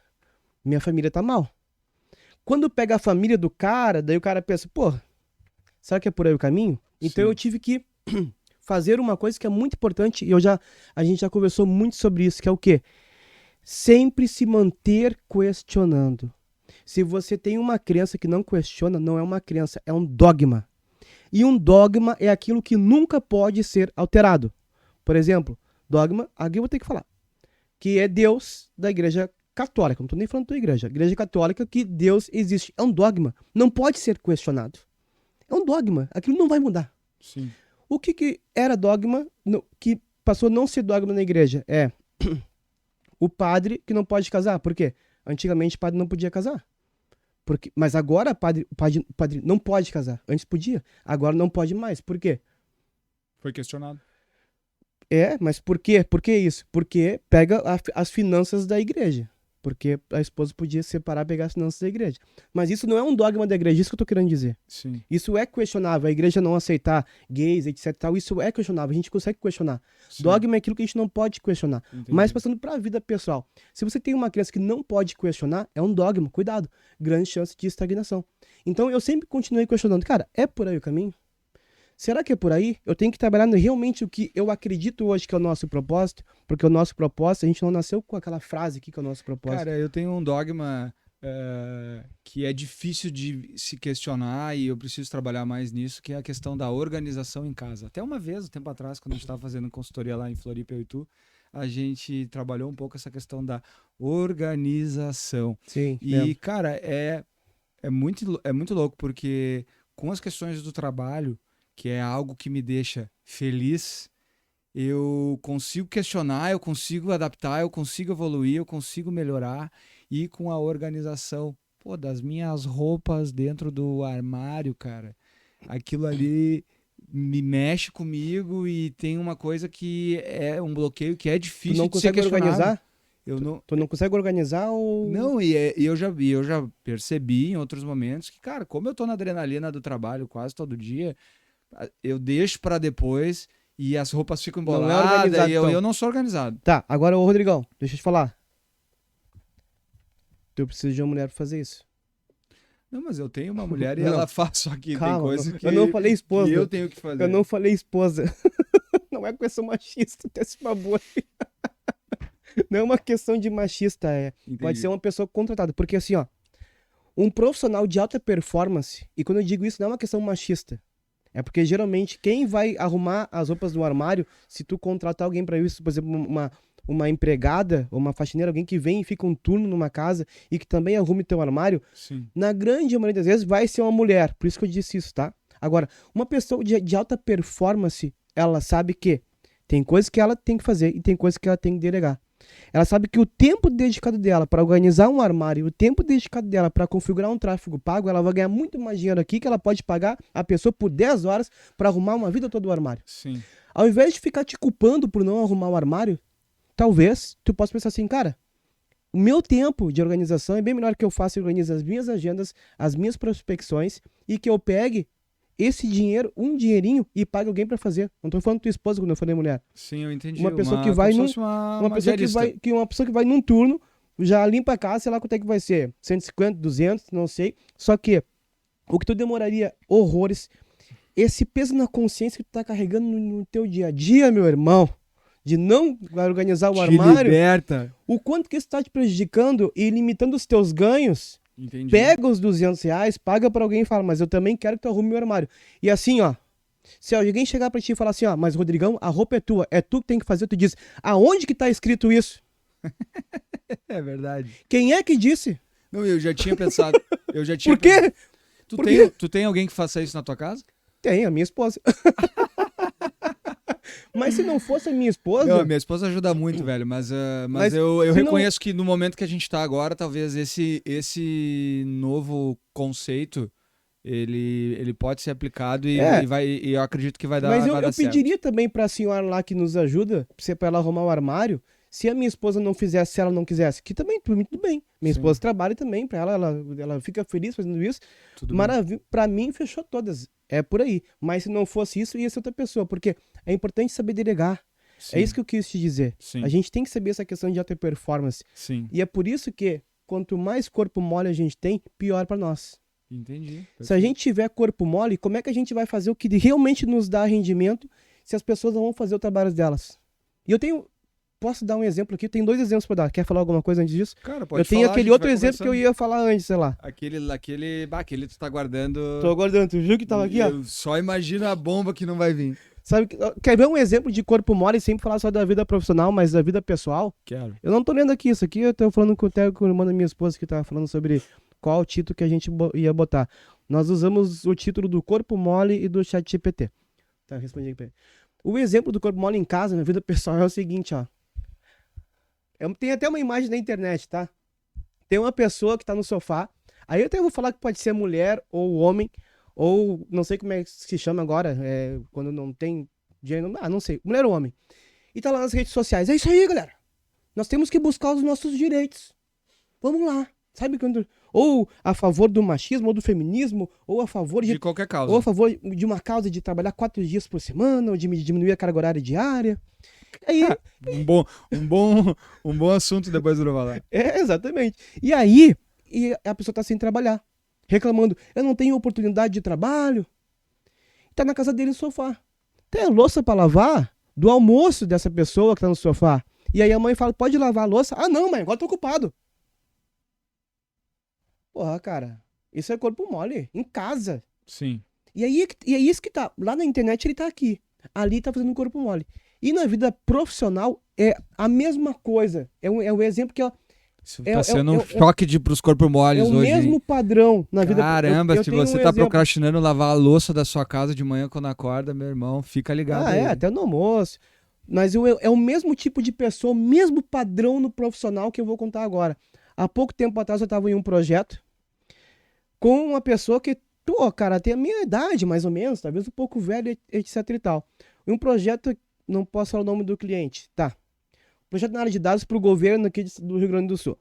minha família tá mal. Quando pega a família do cara, daí o cara pensa, porra, será que é por aí o caminho? Então Sim. eu tive que fazer uma coisa que é muito importante, e a gente já conversou muito sobre isso, que é o quê? Sempre se manter questionando. Se você tem uma crença que não questiona, não é uma crença, é um dogma. E um dogma é aquilo que nunca pode ser alterado. Por exemplo, dogma, aqui eu vou ter que falar, que é Deus da Igreja Católica. Não estou nem falando da tua igreja. Igreja Católica, que Deus existe. É um dogma. Não pode ser questionado. É um dogma. Aquilo não vai mudar. Sim. O que era dogma, que passou a não ser dogma na igreja? É o padre que não pode casar. Por quê? Antigamente o padre não podia casar. Mas agora o padre não pode casar. Antes podia. Agora não pode mais. Por quê? Foi questionado. Mas por quê? Por que isso? Porque pega as finanças da igreja. Porque a esposa podia separar e pegar as finanças da igreja. Mas isso não é um dogma da igreja, isso que eu tô querendo dizer. Sim. Isso é questionável. A igreja não aceitar gays, etc. Tal, isso é questionável. A gente consegue questionar. Sim. Dogma é aquilo que a gente não pode questionar. Entendi. Mas passando para a vida pessoal. Se você tem uma criança que não pode questionar, é um dogma. Cuidado. Grande chance de estagnação. Então eu sempre continuei questionando. Cara, é por aí o caminho? Será que é por aí? Eu tenho que trabalhar realmente o que eu acredito hoje que é o nosso propósito, porque o nosso propósito, a gente não nasceu com aquela frase aqui que é o nosso propósito. Cara, eu tenho um dogma que é difícil de se questionar e eu preciso trabalhar mais nisso, que é a questão da organização em casa. Até uma vez, um tempo atrás, quando a gente estava fazendo consultoria lá em Floripa, eu e tu, a gente trabalhou um pouco essa questão da organização. Sim. E, cara, é muito louco, porque com as questões do trabalho, que é algo que me deixa feliz, eu consigo questionar, eu consigo adaptar, eu consigo evoluir, eu consigo melhorar. E com a organização, das minhas roupas dentro do armário, cara, aquilo ali me mexe comigo e tem uma coisa que é um bloqueio que é difícil Tu não de ser consegue organizar? Tu não consegue organizar ou... Não, e eu já percebi em outros momentos que, cara, como eu tô na adrenalina do trabalho quase todo dia, eu deixo pra depois e as roupas ficam Não é emboladas organizado, e então. eu não sou organizado. Tá, agora ô Rodrigão, deixa eu te falar. Tu precisa de uma mulher pra fazer isso. Não, mas eu tenho uma mulher e Não. ela faz, só que Calma, tem coisa não, que eu não falei esposa. que eu tenho que fazer. Eu não falei esposa. Não é questão machista, até se babou aí. Não é uma questão de machista, Entendi. pode ser uma pessoa contratada. Porque assim, ó, um profissional de alta performance, e quando eu digo isso não é uma questão machista, é porque geralmente quem vai arrumar as roupas do armário, se tu contratar alguém pra isso, por exemplo, uma empregada ou uma faxineira, alguém que vem e fica um turno numa casa e que também arrume teu armário, Sim. na grande maioria das vezes vai ser uma mulher. Por isso que eu disse isso, tá? Agora, uma pessoa de alta performance, ela sabe que tem coisas que ela tem que fazer e tem coisas que ela tem que delegar. Ela sabe que o tempo dedicado dela para organizar um armário, o tempo dedicado dela para configurar um tráfego pago, ela vai ganhar muito mais dinheiro aqui que ela pode pagar a pessoa por 10 horas para arrumar uma vida toda do armário. Sim. Ao invés de ficar te culpando por não arrumar o armário, talvez tu possa pensar assim, cara, o meu tempo de organização é bem melhor que eu faça e organize as minhas agendas, as minhas prospecções e que eu pegue esse dinheiro, um dinheirinho, e pague alguém pra fazer. Não tô falando tua esposa quando eu falei mulher. Sim, eu entendi. Uma pessoa que vai como num, se fosse uma uma pessoa que vai num turno, já limpa a casa, sei lá quanto é que vai ser, 150, 200, não sei. Só que o que tu demoraria horrores, esse peso na consciência que tu tá carregando no teu dia a dia, meu irmão, de não organizar o armário, liberta. o quanto que isso tá te prejudicando e limitando os teus ganhos. Entendi. Pega os R$200, paga pra alguém e fala, mas eu também quero que tu arrume meu armário. E assim, ó, se alguém chegar pra ti e falar assim, ó, mas Rodrigão, a roupa é tu que tem que fazer, tu diz, aonde que tá escrito isso? É verdade. Quem é que disse? Não, eu já tinha pensado. Por quê? Tu tem alguém que faça isso na tua casa? Tem, a minha esposa. Mas se não fosse a minha esposa... Não, minha esposa ajuda muito, velho, mas eu reconheço que no momento que a gente tá agora, talvez esse novo conceito, ele pode ser aplicado e eu acredito que vai dar Mas eu certo. pediria também pra senhora lá que nos ajuda, pra ela arrumar o armário, se a minha esposa não fizesse, se ela não quisesse, que também, tudo bem. Minha esposa trabalha também, pra ela fica feliz fazendo isso. Maravilha, pra mim fechou todas. É por aí. Mas se não fosse isso, ia ser outra pessoa, porque é importante saber delegar. Sim. É isso que eu quis te dizer. Sim. A gente tem que saber essa questão de alta performance. Sim. E é por isso que, quanto mais corpo mole a gente tem, pior pra nós. Entendi. Se a gente tiver corpo mole, como é que a gente vai fazer o que realmente nos dá rendimento se as pessoas não vão fazer o trabalho delas? E eu tenho posso dar um exemplo aqui? Tem 2 exemplos pra dar. Quer falar alguma coisa antes disso? Cara, pode Eu tenho falar, a aquele gente outro vai exemplo que eu conversando. ia falar antes, sei lá. Aquele tu tá guardando. Tô aguardando, tu viu que tava aqui, ó? Eu só imagino a bomba que não vai vir. Sabe, quer ver um exemplo de corpo mole, sempre falar só da vida profissional, mas da vida pessoal? Quero. Eu não tô lendo aqui, isso aqui eu tô falando com o irmão da minha esposa que tava falando sobre qual o título que a gente ia botar. Nós usamos o título do corpo mole e do chat GPT. Tá, respondi aqui pra ele. O exemplo do corpo mole em casa, na vida pessoal, é o seguinte, ó. Tem até uma imagem na internet, tá? Tem uma pessoa que tá no sofá, aí eu até vou falar que pode ser mulher ou homem, ou não sei como é que se chama agora, quando não tem gênero, não sei, mulher ou homem. E tá lá nas redes sociais. É isso aí, galera. Nós temos que buscar os nossos direitos. Vamos lá. Sabe quando... Ou a favor do machismo, ou do feminismo, ou a favor De qualquer causa. ou a favor de uma causa de trabalhar 4 dias por semana, ou de diminuir a carga horária diária. Aí, Um bom assunto depois do falar. exatamente. E aí, a pessoa tá sem trabalhar, reclamando, eu não tenho oportunidade de trabalho. Tá na casa dele no sofá. Tem a louça pra lavar do almoço dessa pessoa que tá no sofá. E aí a mãe fala, pode lavar a louça? Ah, não, mãe, agora tô ocupado. Porra, cara, isso é corpo mole, em casa. Sim. E aí é isso que tá. Lá na internet ele tá aqui. Ali tá fazendo corpo mole. E na vida profissional é a mesma coisa. É um exemplo que Isso tá sendo um choque pros corpos moles o hoje. mesmo padrão na vida. Caramba, se tenho você um tá exemplo. procrastinando lavar a louça da sua casa de manhã quando acorda, meu irmão, fica ligado aí. Até no almoço. Mas é o mesmo tipo de pessoa, o mesmo padrão no profissional que eu vou contar agora. Há pouco tempo atrás eu tava em um projeto com uma pessoa que, cara, tem a minha idade, mais ou menos, talvez um pouco velha, etc e tal. Um projeto, não posso falar o nome do cliente, tá. Projeto na área de dados para o governo aqui do Rio Grande do Sul.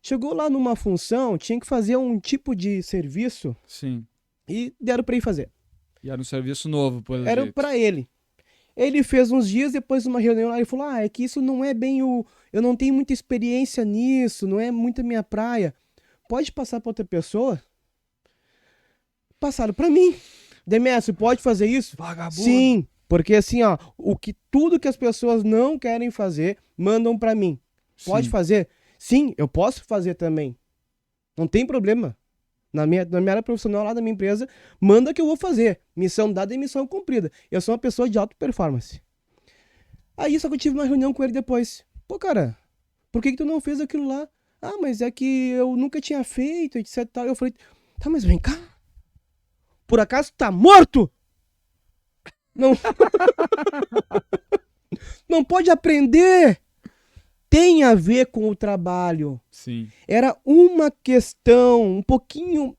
Chegou lá numa função, tinha que fazer um tipo de serviço. Sim. E deram para ele fazer. E era um serviço novo, por Era jeito. para ele. Ele fez uns dias, depois de uma reunião lá, ele falou, é que isso não é bem eu não tenho muita experiência nisso, não é muito a minha praia. Pode passar para outra pessoa? Passaram para mim. Demetrio, pode fazer isso? Vagabundo. Sim, porque assim, ó, tudo que as pessoas não querem fazer, mandam para mim. Pode Sim. fazer? Sim, eu posso fazer também. Não tem problema. Na minha área profissional lá da minha empresa, manda que eu vou fazer. Missão dada e missão cumprida. Eu sou uma pessoa de alta performance. Aí só que eu tive uma reunião com ele depois. Pô, cara, por que tu não fez aquilo lá? Ah, mas é que eu nunca tinha feito, etc. Eu falei, tá, mas vem cá. Por acaso tá morto? Não. Não pode aprender. Tem a ver com o trabalho. Sim. Era uma questão, um pouquinho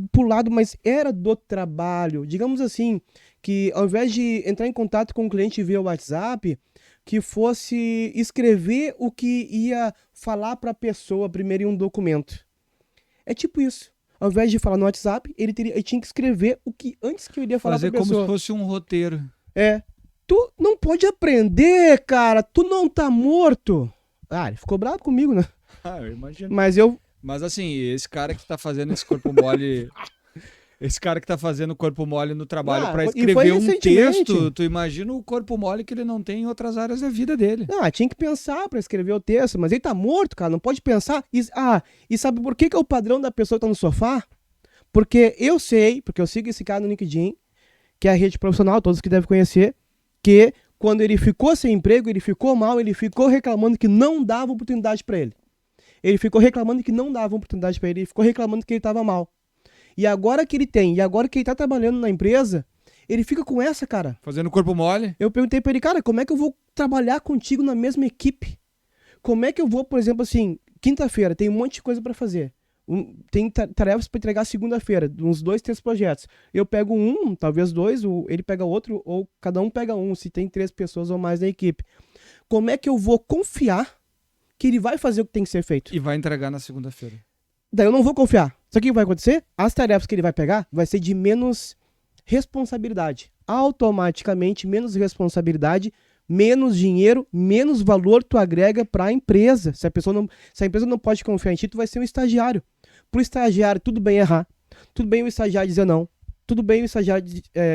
pro lado, mas era do trabalho. Digamos assim, que ao invés de entrar em contato com o cliente via WhatsApp, que fosse escrever o que ia falar para a pessoa primeiro em um documento. É tipo isso. Ao invés de falar no WhatsApp, ele tinha que escrever o que antes que eu iria falar para a pessoa. Fazer como se fosse um roteiro. Tu não pode aprender, cara. Tu não tá morto. Ah, ele ficou bravo comigo, né? Ah, eu imagino. Mas assim, esse cara que tá fazendo esse corpo mole... Esse cara que tá fazendo corpo mole no trabalho pra escrever um texto, tu imagina o corpo mole que ele não tem em outras áreas da vida dele. Tinha que pensar pra escrever o texto, mas ele tá morto, cara, não pode pensar. E sabe por que é o padrão da pessoa que tá no sofá? Porque eu sigo esse cara no LinkedIn, que é a rede profissional, todos que devem conhecer, que quando ele ficou sem emprego, ele ficou mal, ele ficou reclamando que não dava oportunidade pra ele. Ele ficou reclamando que não dava oportunidade pra ele ficou reclamando que ele tava mal. E agora que ele tem, e agora que ele tá trabalhando na empresa, ele fica com essa, cara. Fazendo corpo mole. Eu perguntei pra ele, cara, como é que eu vou trabalhar contigo na mesma equipe? Como é que eu vou, por exemplo, assim, quinta-feira, tem um monte de coisa pra fazer. Tem tarefas pra entregar segunda-feira, uns 2, 3 projetos. Eu pego um, talvez 2, ele pega outro, ou cada um pega um, se tem 3 pessoas ou mais na equipe. Como é que eu vou confiar que ele vai fazer o que tem que ser feito? E vai entregar na segunda-feira. Daí eu não vou confiar. Sabe o que vai acontecer? As tarefas que ele vai pegar vai ser de menos responsabilidade. Automaticamente, menos responsabilidade, menos dinheiro, menos valor tu agrega para a empresa. Se a empresa não pode confiar em ti, tu vai ser um estagiário. Pro estagiário, tudo bem errar. Tudo bem o estagiário dizer não. Tudo bem o estagiário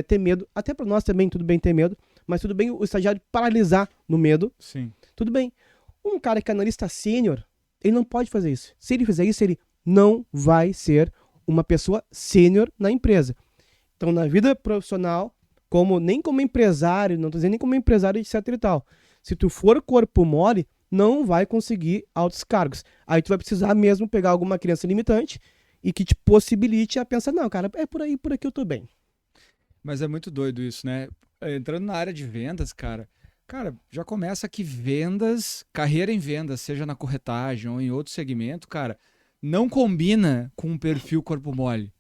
ter medo. Até para nós também tudo bem ter medo. Mas tudo bem o estagiário paralisar no medo. Sim. Tudo bem. Um cara que é analista sênior, ele não pode fazer isso. Se ele fizer isso, ele não vai ser uma pessoa sênior na empresa. Então, na vida profissional, nem como empresário, não tô dizendo nem como empresário, etc e tal. Se tu for corpo mole, não vai conseguir altos cargos. Aí tu vai precisar mesmo pegar alguma criança limitante e que te possibilite a pensar, não, cara, é por aí, por aqui eu tô bem. Mas é muito doido isso, né? Entrando na área de vendas, cara, já começa que vendas, carreira em vendas, seja na corretagem ou em outro segmento, cara, não combina com um perfil corpo mole.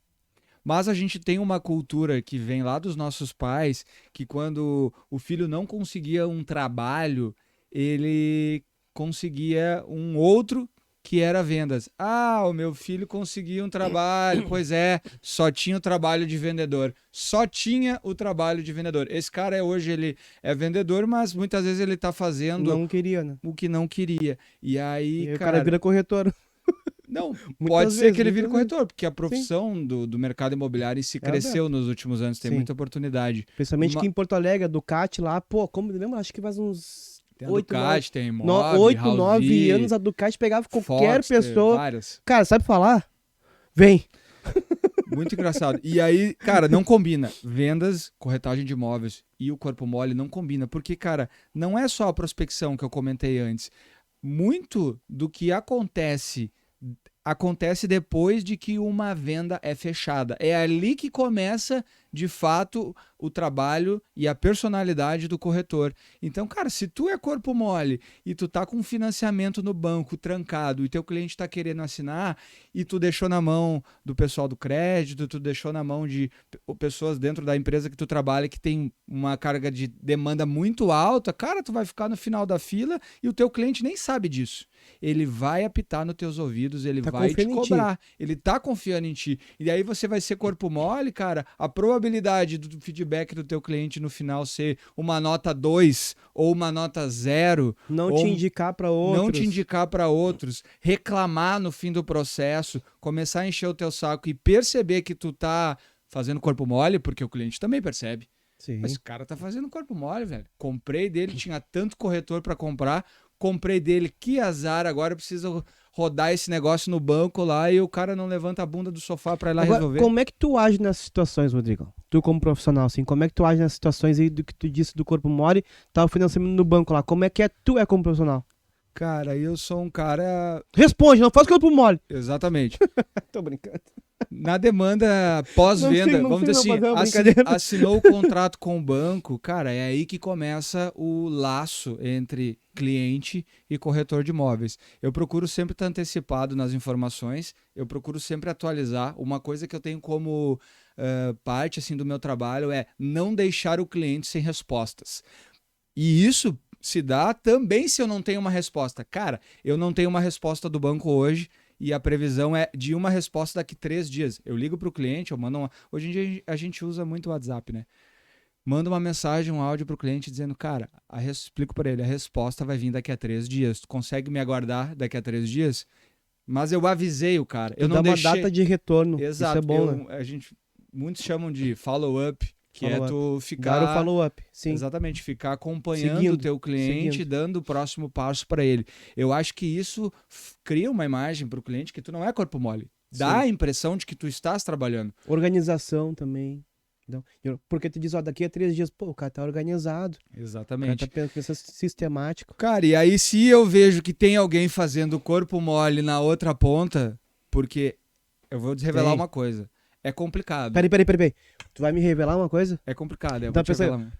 Mas a gente tem uma cultura que vem lá dos nossos pais, que quando o filho não conseguia um trabalho, ele conseguia um outro que era vendas. Ah, o meu filho conseguiu um trabalho. Pois é, só tinha o trabalho de vendedor. Só tinha o trabalho de vendedor. Esse cara hoje ele é vendedor, mas muitas vezes ele tá fazendo Não queria, né? o que não queria. E aí, E aí o cara vira corretor. não, Muitas pode ser vezes, que ele vire muitas vezes. corretor, porque a profissão do mercado imobiliário em si cresceu nos últimos anos, tem Sim. muita oportunidade. Principalmente aqui em Porto Alegre, a Ducati lá, pô, como lembra? Acho que faz uns Tem a 8, Ducati, tem 9, Mob, 8, House 9 V, anos a Ducati pegava qualquer Foxter, pessoa. várias. Cara, sabe falar? Vem. Muito engraçado. E aí, cara, não combina. Vendas, corretagem de imóveis e o corpo mole não combina, porque, cara, não é só a prospecção que eu comentei antes. Muito do que acontece depois de que uma venda é fechada. É ali que começa, de fato, o trabalho e a personalidade do corretor. Então, cara, se tu é corpo mole e tu tá com financiamento no banco trancado e teu cliente tá querendo assinar e tu deixou na mão do pessoal do crédito, tu deixou na mão de pessoas dentro da empresa que tu trabalha que tem uma carga de demanda muito alta, cara, tu vai ficar no final da fila e o teu cliente nem sabe disso. Ele vai apitar nos teus ouvidos, ele vai te cobrar. Ele tá confiando em ti. E aí você vai ser corpo mole, cara, a probabilidade do feedback do teu cliente no final ser uma nota 2 ou uma nota 0, não te indicar para outros, reclamar no fim do processo, começar a encher o teu saco e perceber que tu tá fazendo corpo mole, porque o cliente também percebe. Sim. Mas esse cara tá fazendo corpo mole, velho. Comprei dele, tinha tanto corretor para comprar, comprei dele, que azar, agora eu preciso rodar esse negócio no banco lá e o cara não levanta a bunda do sofá pra ir lá Agora, resolver. Como é que tu age nessas situações, Rodrigo? Tu como profissional, assim, como é que tu age nessas situações aí do que tu disse do corpo mole, tá o financiamento no banco lá, como é que tu é como profissional? Cara, eu sou um cara... Responde, não faz corpo mole. Exatamente. Tô brincando. Na demanda pós-venda, vamos dizer assim, assinou o contrato com o banco, cara, é aí que começa o laço entre cliente e corretor de imóveis. Eu procuro sempre estar antecipado nas informações, eu procuro sempre atualizar. Uma coisa que eu tenho como parte assim, do meu trabalho é não deixar o cliente sem respostas. E isso se dá também se eu não tenho uma resposta. Cara, eu não tenho uma resposta do banco hoje, e a previsão é de uma resposta daqui 3 dias. Eu ligo para o cliente, eu mando uma... Hoje em dia a gente usa muito o WhatsApp, né? Manda uma mensagem, um áudio para o cliente dizendo, cara, explico para ele, a resposta vai vir daqui a 3 dias. Tu consegue me aguardar daqui a 3 dias? Mas eu avisei o cara. Eu não deixei... uma data de retorno. Exato. Isso é bom, né? Muitos chamam de follow-up, que é tu ficar... Dar o follow-up, sim. Exatamente, ficar acompanhando o teu cliente, dando o próximo passo para ele. Eu acho que isso cria uma imagem para o cliente que tu não é corpo mole. Dá a impressão de que tu estás trabalhando. Organização também. Porque tu diz, ó, daqui a 3 dias, pô, o cara tá organizado. Exatamente. O cara tá pensando sistemático. Cara, e aí se eu vejo que tem alguém fazendo corpo mole na outra ponta, porque eu vou te revelar uma coisa. É complicado. Peraí. Tu vai me revelar uma coisa? É complicado, eu Tá vou te revelar.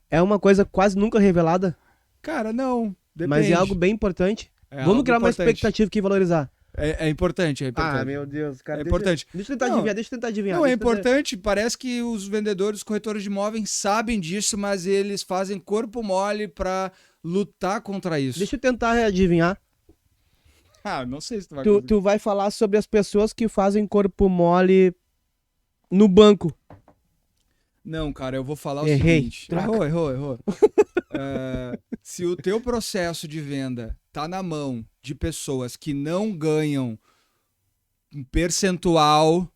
É uma coisa quase nunca revelada? Cara, não. Depende. Mas é algo bem importante. Vamos criar uma expectativa que valorizar. É importante, é importante. Ah, meu Deus, cara. É importante. Deixa eu tentar adivinhar. Não, é importante. Parece que os vendedores, os corretores de imóveis sabem disso, mas eles fazem corpo mole pra lutar contra isso. Deixa eu tentar adivinhar. Não sei se tu vai Tu vai falar sobre as pessoas que fazem corpo mole no banco. Não, cara, eu vou falar o seguinte. Errou. Se o teu processo de venda tá na mão de pessoas que não ganham um percentual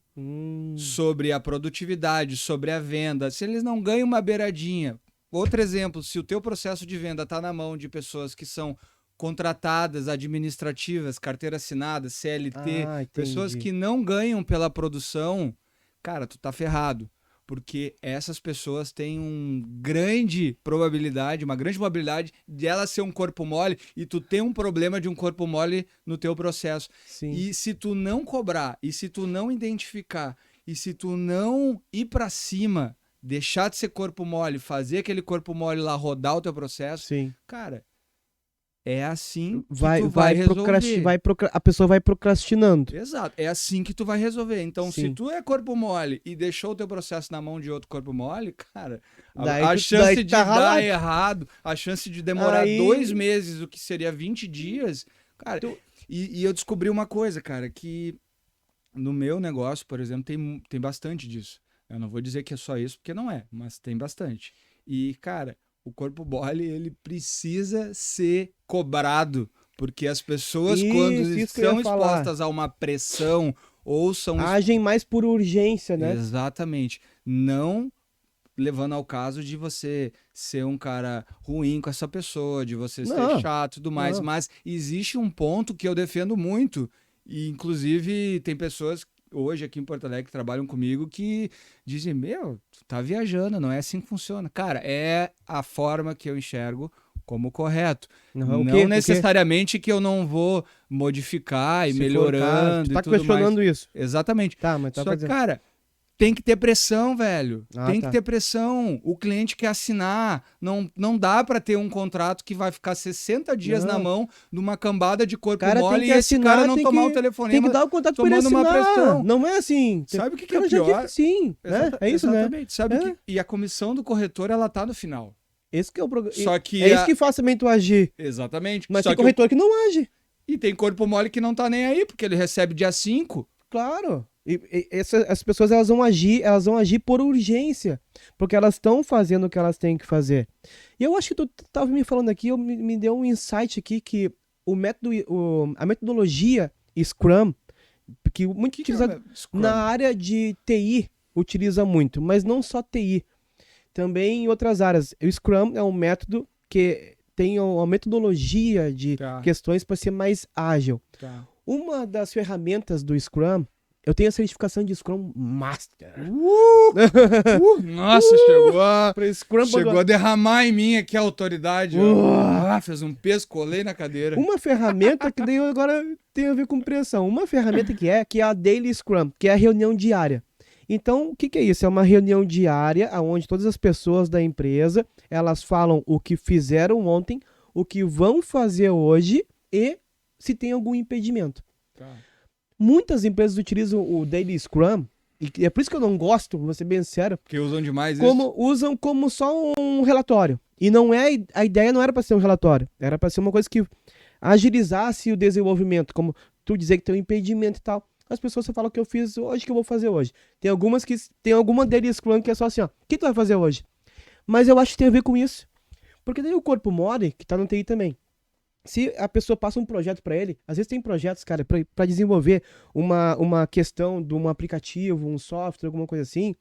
sobre a produtividade, sobre a venda, se eles não ganham uma beiradinha, outro exemplo, se o teu processo de venda tá na mão de pessoas que são contratadas, administrativas, carteira assinada, CLT, pessoas entendi. que não ganham pela produção, cara, tu tá ferrado. Porque essas pessoas têm uma grande probabilidade de ela ser um corpo mole e tu ter um problema de um corpo mole no teu processo. Sim. E se tu não cobrar, e se tu não identificar, e se tu não ir pra cima, deixar de ser corpo mole, fazer aquele corpo mole lá rodar o teu processo, Sim. cara, é assim que tu vai a pessoa vai procrastinando. Exato, é assim que tu vai resolver. Então, se Sim. tu é corpo mole e deixou o teu processo na mão de outro corpo mole, cara, Daí a tu- chance daí de tu tá dar ralado. errado, a chance de demorar Aí- 2 meses, o que seria 20 dias, cara. Tu- E eu descobri uma coisa, cara, que no meu negócio, por exemplo, tem bastante disso. Eu não vou dizer que é só isso, porque não é, mas tem bastante. E, cara, o corpo mole, ele precisa ser cobrado, porque as pessoas, quando Isso que eu ia estão falar. expostas a uma pressão ou são... Agem mais por urgência, né? Exatamente. Não levando ao caso de você ser um cara ruim com essa pessoa, de você ser Não, chato e tudo mais, não. mas existe um ponto que eu defendo muito, e inclusive tem pessoas hoje aqui em Porto Alegre que trabalham comigo que dizem, meu, tu tá viajando, não é assim que funciona. Cara, é a forma que eu enxergo como correto. Não, Não necessariamente que eu não vou modificar e Se for o caso, melhorando tu e tá tudo mais. questionando isso. Exatamente. Tá, mas tá Só que, fazendo. cara, tem que ter pressão, velho. Ah, Tem tá. que ter pressão. O cliente quer assinar. Não dá pra ter um contrato que vai ficar 60 dias na Não. mão numa cambada de corpo Cara tem mole que e esse assinar, cara não tem tomar que- o telefonema. Tem que dar o contato pra ele tomando uma assinar. pressão. Não é assim. Sabe o que é Cara, já disse pior? que sim, né? É isso, né? Exatamente. Sabe É. que... E a comissão do corretor, ela tá no final. Esse que é o programa. Só que É isso que faz também tu agir. Exatamente. Mas Só tem que corretor que não age. E tem corpo mole que não tá nem aí, porque ele recebe dia 5. Claro. E essas pessoas elas vão agir por urgência, porque elas estão fazendo o que elas têm que fazer. E eu acho que tu tava me falando aqui, me deu um insight aqui que a metodologia Scrum, que muito utilizado na área de TI, utiliza muito, mas não só TI, também em outras áreas. O Scrum é um método que tem uma metodologia de questões para ser mais ágil. Uma das ferramentas do Scrum, eu tenho a certificação de Scrum Master. Nossa, chegou a derramar em mim aqui a autoridade. Fez um peso, colei na cadeira. Uma ferramenta que daí agora tem a ver com pressão. Uma ferramenta que é a Daily Scrum, que é a reunião diária. Então, o que é isso? É uma reunião diária onde todas as pessoas da empresa, elas falam o que fizeram ontem, o que vão fazer hoje e se tem algum impedimento. Muitas empresas utilizam o Daily Scrum, e é por isso que eu não gosto, vou ser bem sincero. Porque usam demais isso? Usam como só um relatório. E não é, a ideia não era para ser um relatório, era para ser uma coisa que agilizasse o desenvolvimento, como tu dizer que tem um impedimento e tal. As pessoas só falam o que eu fiz hoje, que eu vou fazer hoje. Tem alguma Daily Scrum que é só assim, ó, o que tu vai fazer hoje? Mas eu acho que tem a ver com isso. Porque daí o corpo mole, que tá no TI também, se a pessoa passa um projeto para ele, às vezes tem projetos, cara, para desenvolver uma questão de um aplicativo, um software, alguma coisa assim,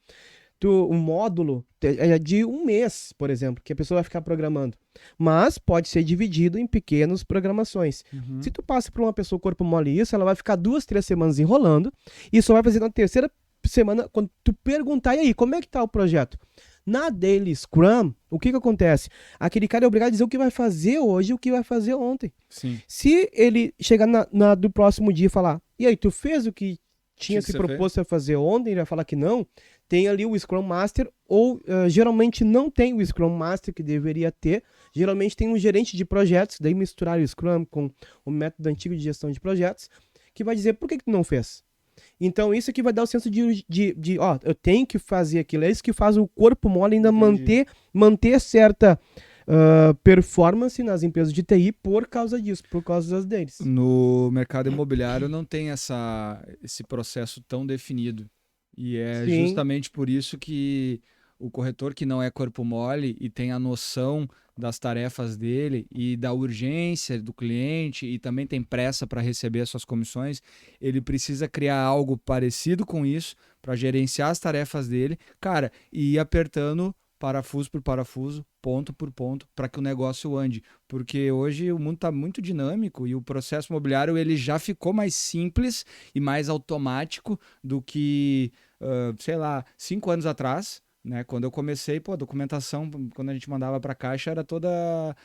um módulo é de um mês, por exemplo, que a pessoa vai ficar programando. Mas pode ser dividido em pequenas programações. Se tu passa para uma pessoa corpo mole isso, ela vai ficar 2, 3 semanas enrolando e só vai fazer na terceira semana quando tu perguntar, e aí, como é que tá o projeto? Na Daily Scrum, o que acontece? Aquele cara é obrigado a dizer o que vai fazer hoje e o que vai fazer ontem. Sim. Se ele chegar do próximo dia e falar, e aí, tu fez o que tinha se proposto a fazer ontem, ele vai falar que não, tem ali o Scrum Master, ou geralmente não tem o Scrum Master que deveria ter, geralmente tem um gerente de projetos, daí misturar o Scrum com o método antigo de gestão de projetos, que vai dizer por que tu não fez. Então isso aqui vai dar o senso de eu tenho que fazer aquilo. É isso que faz o corpo mole ainda manter certa performance nas empresas de TI por causa disso, por causa das deles. No mercado imobiliário não tem esse processo tão definido. E é justamente por isso que o corretor que não é corpo mole e tem a noção das tarefas dele e da urgência do cliente e também tem pressa para receber as suas comissões, ele precisa criar algo parecido com isso para gerenciar as tarefas dele, cara, e ir apertando parafuso por parafuso, ponto por ponto, para que o negócio ande. Porque hoje o mundo está muito dinâmico e o processo imobiliário ele já ficou mais simples e mais automático do que, sei lá, 5 anos atrás. Né? Quando eu comecei, a documentação, quando a gente mandava para a Caixa, era toda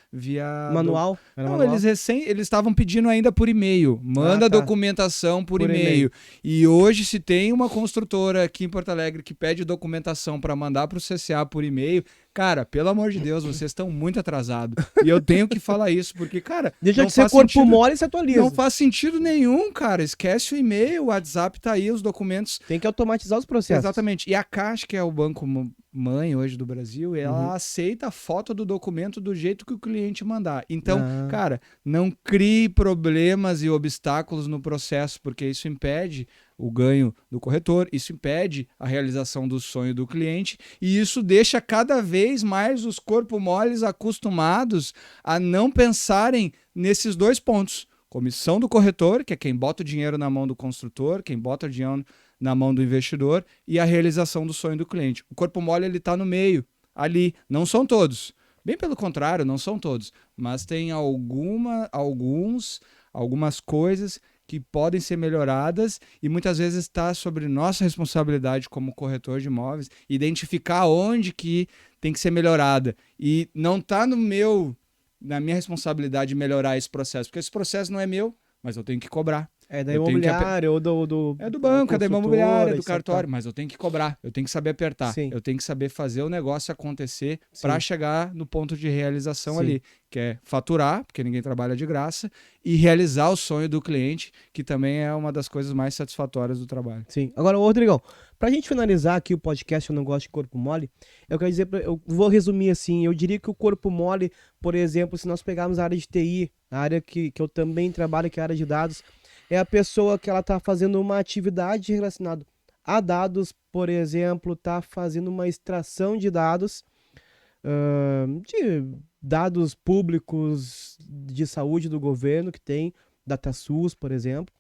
via... Manual? Era Não, manual? eles estavam pedindo ainda por e-mail. Manda tá. documentação por Por e-mail. E hoje, se tem uma construtora aqui em Porto Alegre que pede documentação para mandar para o CCA por e-mail, cara, pelo amor de Deus, vocês estão muito atrasados. E eu tenho que falar isso, porque, cara, Deixa não de ser faz corpo sentido, mole e se atualiza. não faz sentido nenhum, cara. Esquece o e-mail, o WhatsApp tá aí, os documentos. Tem que automatizar os processos. Exatamente. E a Caixa, que é o banco mãe hoje do Brasil, ela aceita a foto do documento do jeito que o cliente mandar. Então, cara, não crie problemas e obstáculos no processo, porque isso impede o ganho do corretor, isso impede a realização do sonho do cliente e isso deixa cada vez mais os corpos moles acostumados a não pensarem nesses 2 pontos. Comissão do corretor, que é quem bota o dinheiro na mão do construtor, quem bota o dinheiro na mão do investidor, e a realização do sonho do cliente. O corpo mole ele está no meio, ali. Não são todos. Bem pelo contrário, não são todos. Mas tem algumas coisas que podem ser melhoradas e muitas vezes está sobre nossa responsabilidade como corretor de imóveis identificar onde que tem que ser melhorada. E não está na minha responsabilidade melhorar esse processo, porque esse processo não é meu, mas eu tenho que cobrar. É da imobiliária ou do... É do banco, é da imobiliária, é do etc. cartório, mas eu tenho que cobrar, eu tenho que saber apertar, Sim. eu tenho que saber fazer o negócio acontecer para chegar no ponto de realização ali, que é faturar, porque ninguém trabalha de graça, e realizar o sonho do cliente, que também é uma das coisas mais satisfatórias do trabalho. Sim. Agora, Rodrigão, pra gente finalizar aqui o podcast Eu Não Gosto de Corpo Mole, eu quero dizer, eu vou resumir assim, eu diria que o corpo mole, por exemplo, se nós pegarmos a área de TI, a área que eu também trabalho, que é a área de dados, é a pessoa que ela está fazendo uma atividade relacionada a dados, por exemplo, está fazendo uma extração de dados públicos de saúde do governo, que tem DataSUS, por exemplo.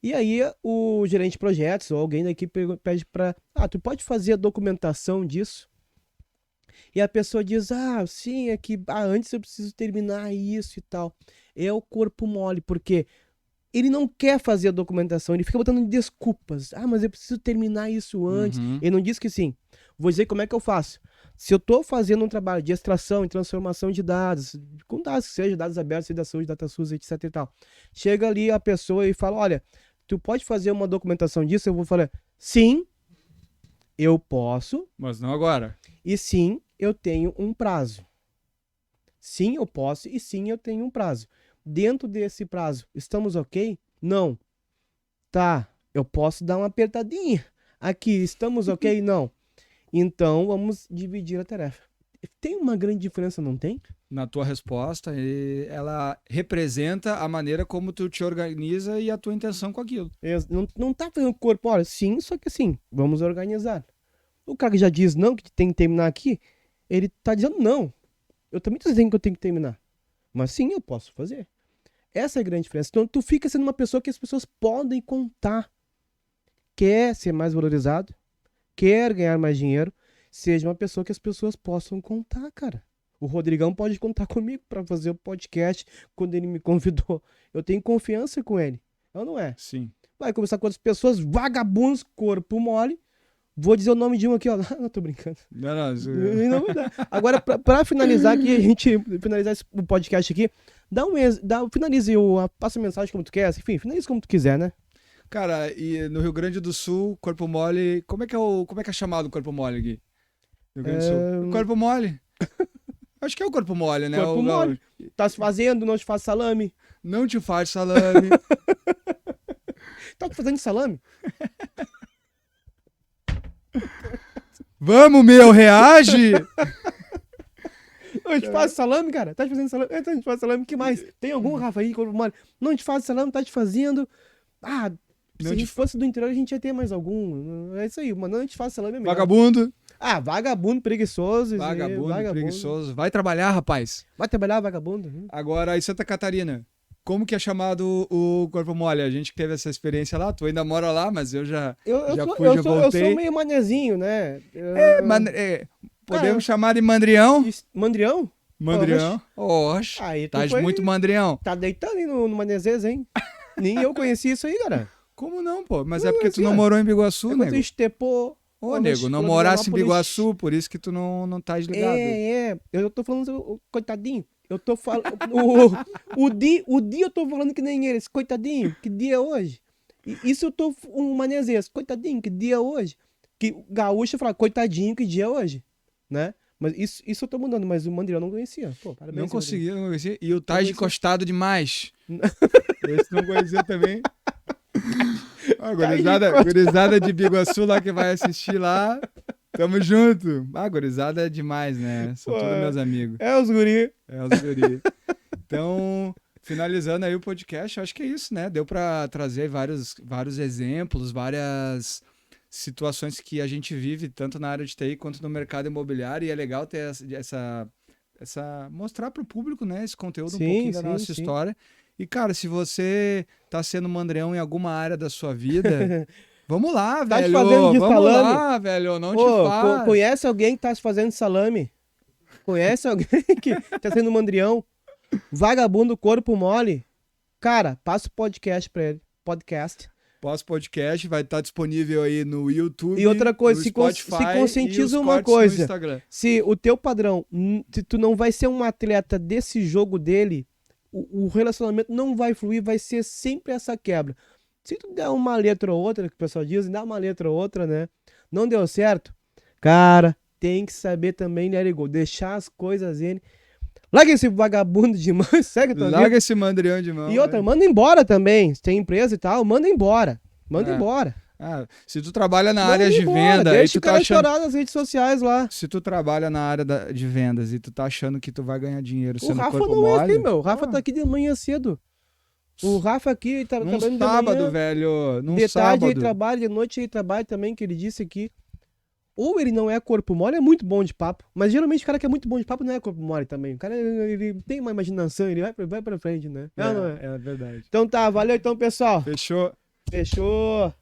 E aí o gerente de projetos ou alguém daqui pede para, tu pode fazer a documentação disso? E a pessoa diz, sim, é que antes eu preciso terminar isso e tal. É o corpo mole, porque ele não quer fazer a documentação, ele fica botando desculpas. Mas eu preciso terminar isso antes. Ele não diz que sim. Vou dizer como é que eu faço. Se eu estou fazendo um trabalho de extração e transformação de dados, com dados que sejam dados abertos, da saúde, DataSUS, etc e tal. Chega ali a pessoa e fala, olha, tu pode fazer uma documentação disso? Eu vou falar, sim, eu posso. Mas não agora. E sim, eu tenho um prazo. Sim, eu posso e sim, eu tenho um prazo. Dentro desse prazo, estamos ok? Não. Tá, eu posso dar uma apertadinha. Aqui, estamos ok? Não. Então, vamos dividir a tarefa. Tem uma grande diferença, não tem? Na tua resposta, ela representa a maneira como tu te organiza e a tua intenção com aquilo. Não tá fazendo corpo, olha, sim, só que assim, vamos organizar. O cara que já diz não, que tem que terminar aqui, ele tá dizendo não. Eu também tô dizendo que eu tenho que terminar. Mas sim, eu posso fazer. Essa é a grande diferença. Então, tu fica sendo uma pessoa que as pessoas podem contar. Quer ser mais valorizado, quer ganhar mais dinheiro, seja uma pessoa que as pessoas possam contar, cara. O Rodrigão pode contar comigo para fazer o podcast quando ele me convidou. Eu tenho confiança com ele. Ou não é? Sim. Vai conversar com outras pessoas, vagabundos, corpo mole. Vou dizer o nome de um aqui, ó. Não, tô brincando. Não, Não vai dar. Agora, pra finalizar aqui, a gente finalizar o podcast aqui, finalize passa a mensagem como tu quer, enfim, finalize como tu quiser, né? Cara, e no Rio Grande do Sul, corpo mole, como é que é chamado o corpo mole aqui? Rio Grande do Sul. Corpo mole. Acho que é o corpo mole, né? Corpo mole. Tá se fazendo, não te faz salame. Não te faz salame. Tá te fazendo salame? Vamos, meu, reage! Não te faz salame, cara? Tá te fazendo salame? Então, te faz salame, o que mais? Tem algum, Rafa, aí, corpo mole? Não te faz salame, tá te fazendo... Se a gente fosse do interior, a gente ia ter mais algum. É isso aí, mas não te faz salame mesmo. Vagabundo. Vagabundo, preguiçoso. Vagabundo, preguiçoso. Vai trabalhar, rapaz. Vai trabalhar, vagabundo. Agora, em Santa Catarina, como que é chamado o corpo mole? A gente que teve essa experiência lá, tu ainda mora lá, mas eu já voltei. Eu sou meio manezinho, né? Podemos chamar de Mandrião? Mandrião? Mandrião. Oxe, Aí tu tá muito Mandrião. Tá deitando aí no Manezês, hein? Nem eu conheci isso aí, cara. Como não, pô? Mas Não, é porque assim, tu não ó, morou em Biguaçu, quando tu nego. estepou... Ô, nego, não morasse em Biguaçu, por isso que tu não tá ligado. Eu tô falando, coitadinho. Eu tô falando... o dia eu tô falando que nem eles. Coitadinho, que dia é hoje? Isso eu tô... Um Manezês, coitadinho, que dia é hoje? Que gaúcho fala, coitadinho, que dia é hoje? Né? Mas isso eu tô mudando, mas o Mandrião eu não conhecia. Pô, parabéns. Não conseguia, não conhecia. E o Taj conhecia. encostado demais. Esse não conhecia também. Ah, gurizada de Biguaçu lá que vai assistir lá. Tamo junto. Ah, gurizada é demais, né? São Pô, todos meus amigos. É os guri. É os guri. Então, finalizando aí o podcast, eu acho que é isso, né? Deu pra trazer vários exemplos, várias situações que a gente vive, tanto na área de TI quanto no mercado imobiliário, e é legal ter mostrar pro público, né, esse conteúdo um pouquinho da nossa história. E, cara, se você tá sendo mandrião em alguma área da sua vida, vamos lá, Tá velho. te fazendo de Vamos salame? lá, velho. Não te Ô, faz. conhece alguém que tá se fazendo de salame? Conhece alguém que tá sendo mandrião? Vagabundo, corpo mole? Cara, passa o podcast pra ele. Podcast. Pós-podcast vai estar disponível aí no YouTube. E outra coisa, no se Spotify conscientiza e os uma cortes no coisa. Instagram. Se o teu padrão, se tu não vai ser um atleta desse jogo dele, o relacionamento não vai fluir, vai ser sempre essa quebra. Se tu der uma letra ou outra, que o pessoal diz, dá uma letra ou outra, né? Não deu certo? Cara, tem que saber também, let it go, deixar as coisas em... Larga esse vagabundo de mão, segue tua vida. Larga esse mandrião de mão. E outra, né? manda embora também. Se tem empresa e tal, manda embora. Manda É. embora. Ah, se tu trabalha na Manda área de embora, venda e deixa tu o tá cara achando... chorar nas redes sociais lá. Se tu trabalha na área de vendas e tu tá achando que tu vai ganhar dinheiro O sendo Rafa corpo não é mole... assim, meu. O Rafa tá aqui de manhã cedo. O Rafa aqui tá Num trabalhando sábado, de manhã. velho. Num De tarde ele sábado. trabalha, de noite ele trabalha também, que ele disse aqui. Ou ele não é corpo mole, é muito bom de papo. Mas geralmente o cara que é muito bom de papo não é corpo mole também. O cara ele tem uma imaginação, ele vai pra frente, né? Não é? É verdade. Então tá, valeu então, pessoal. Fechou. Fechou.